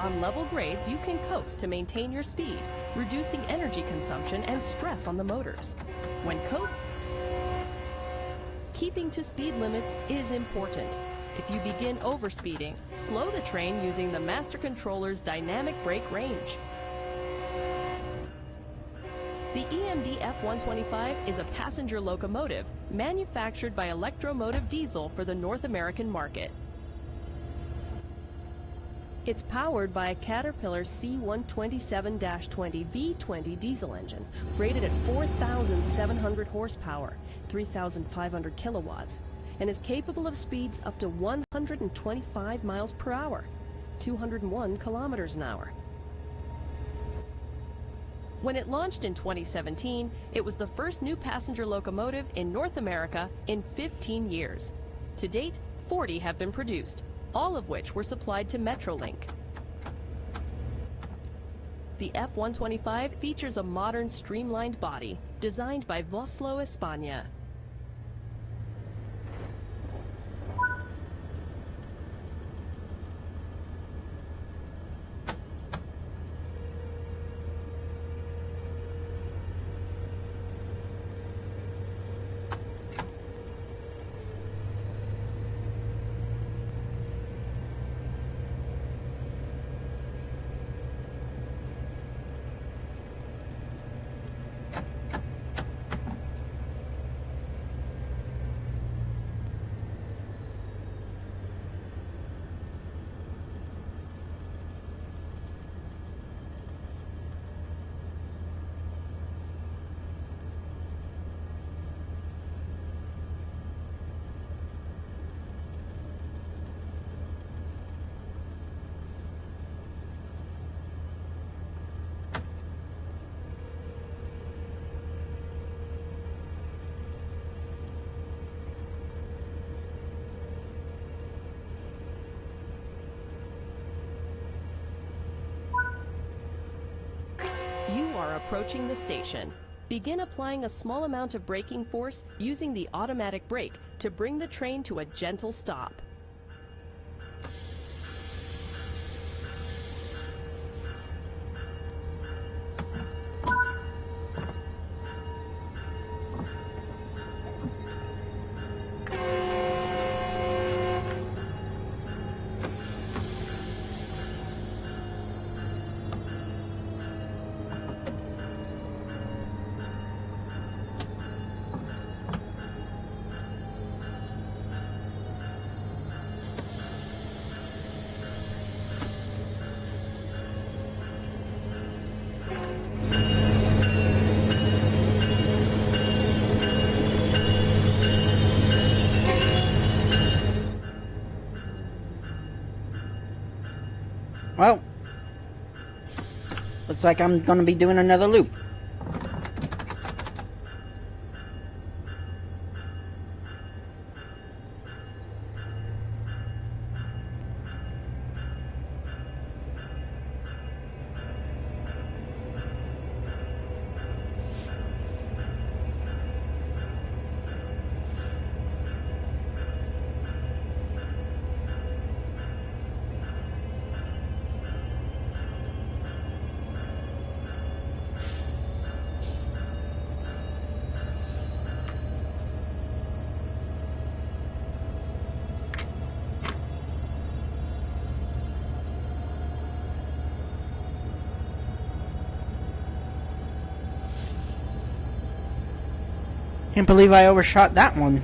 On level grades, you can coast to maintain your speed, reducing energy consumption and stress on the motors. When keeping to speed limits is important. If you begin overspeeding, slow the train using the Master Controller's dynamic brake range. The EMD F-125 is a passenger locomotive manufactured by Electromotive Diesel for the North American market. It's powered by a Caterpillar C127-20 V20 diesel engine, rated at 4,700 horsepower, 3,500 kilowatts, and is capable of speeds up to 125 miles per hour, 201 kilometers an hour. When it launched in 2017, it was the first new passenger locomotive in North America in 15 years. To date, 40 have been produced, all of which were supplied to Metrolink. The F-125 features a modern streamlined body designed by Vossloh España. You are approaching the station. Begin applying a small amount of braking force using the automatic brake to bring the train to a gentle stop. Well, looks like I'm gonna be doing another loop. Can't believe I overshot that one.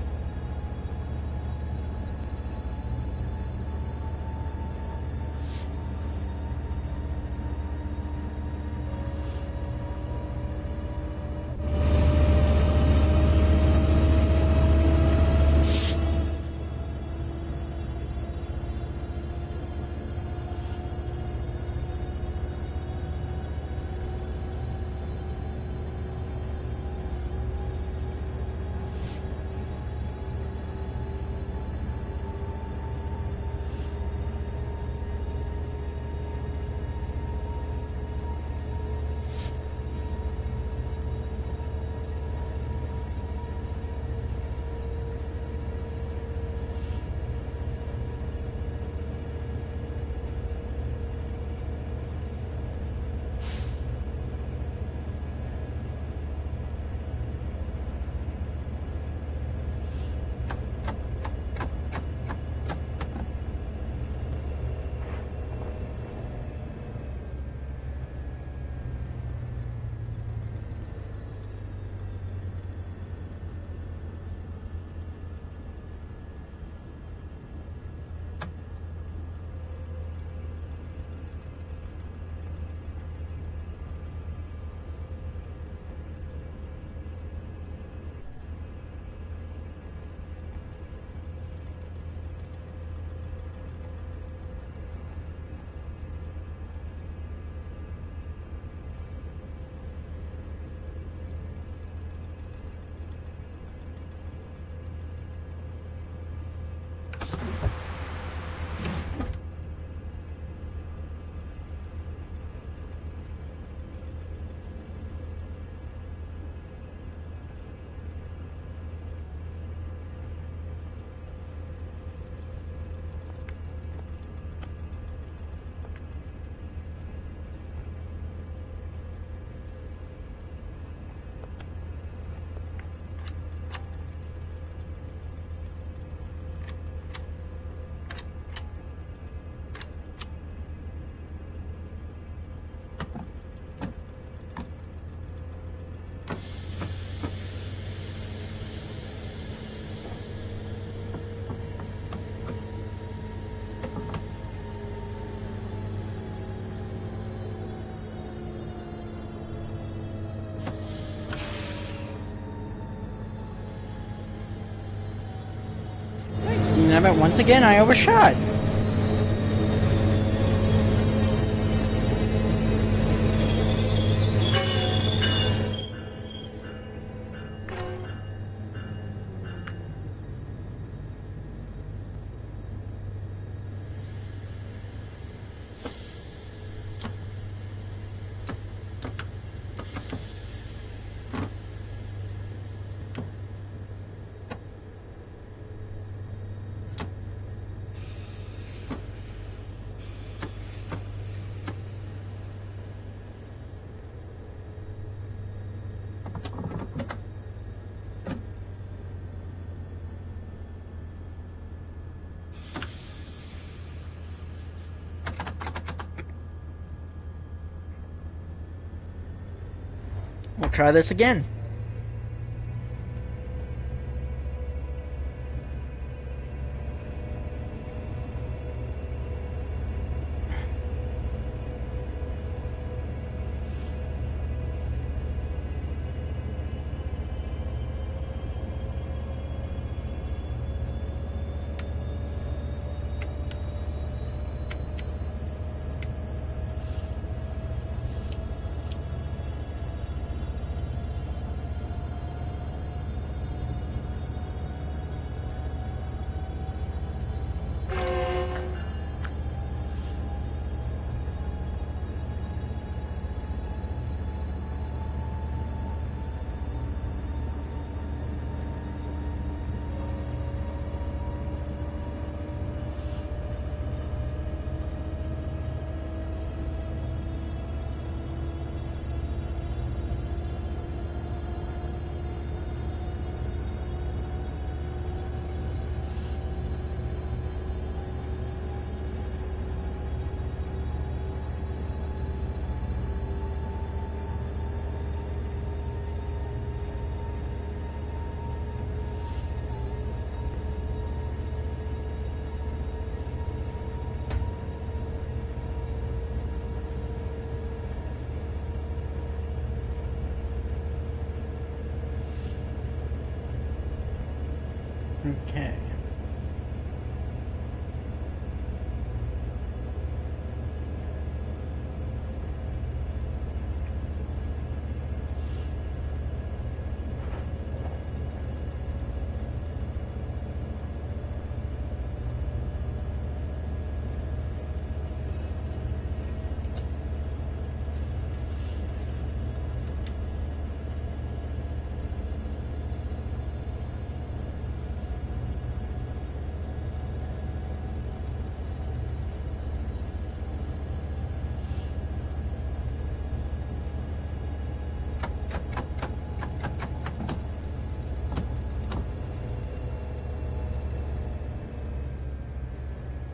Damn it, once again I overshot. We'll try this again. Okay.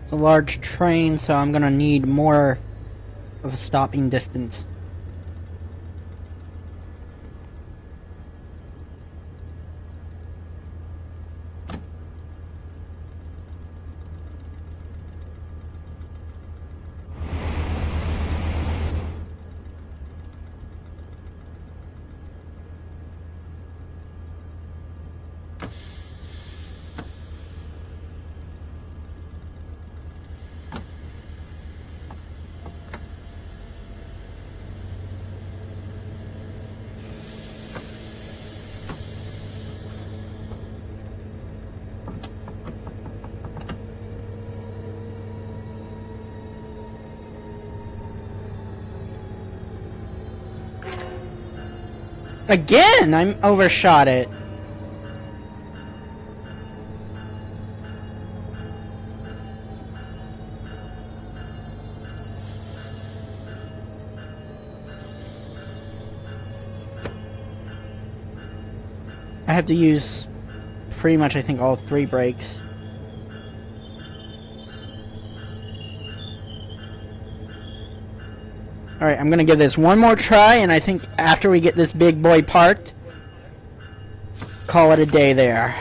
It's a large train, so I'm gonna need more of a stopping distance. Again, I'm overshot it. I have to use pretty much, I think, all three brakes. Alright, I'm gonna give this one more try, and I think after we get this big boy parked, call it a day there.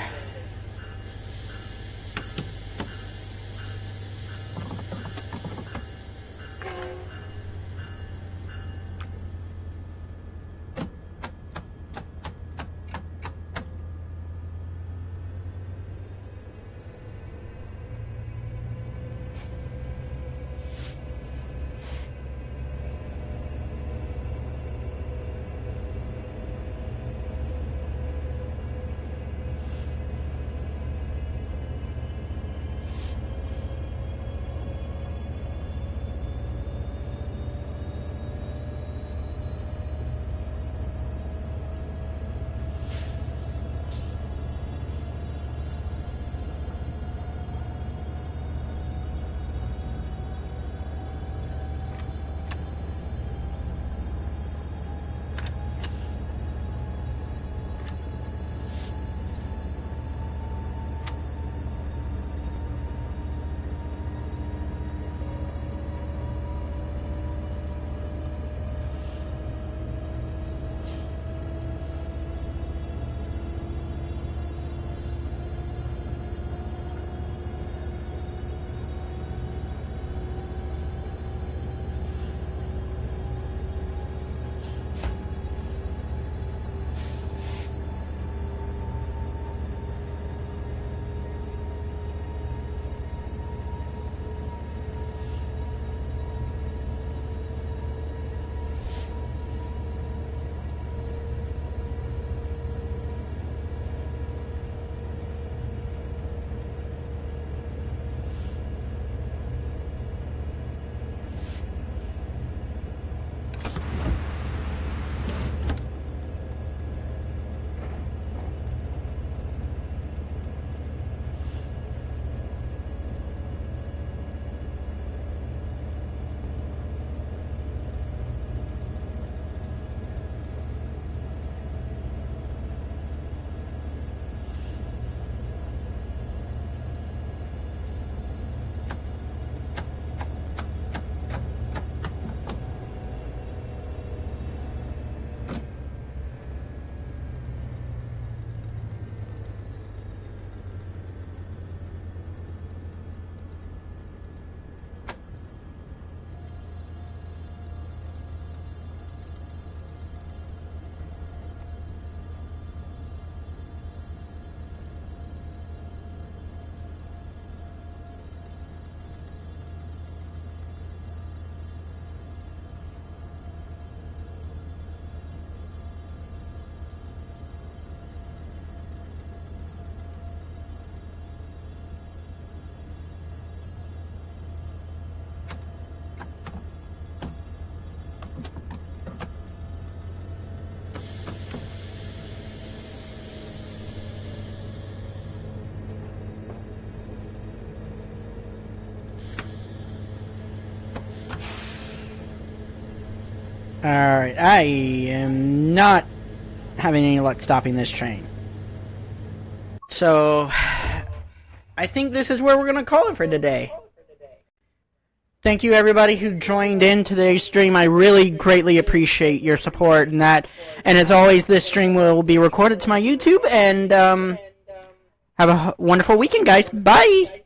Alright, I am not having any luck stopping this train. So, I think this is where we're going to call it for today. Thank you everybody who joined in today's stream. I really greatly appreciate your support and that. And as always, this stream will be recorded to my YouTube. And have a wonderful weekend, guys. Bye!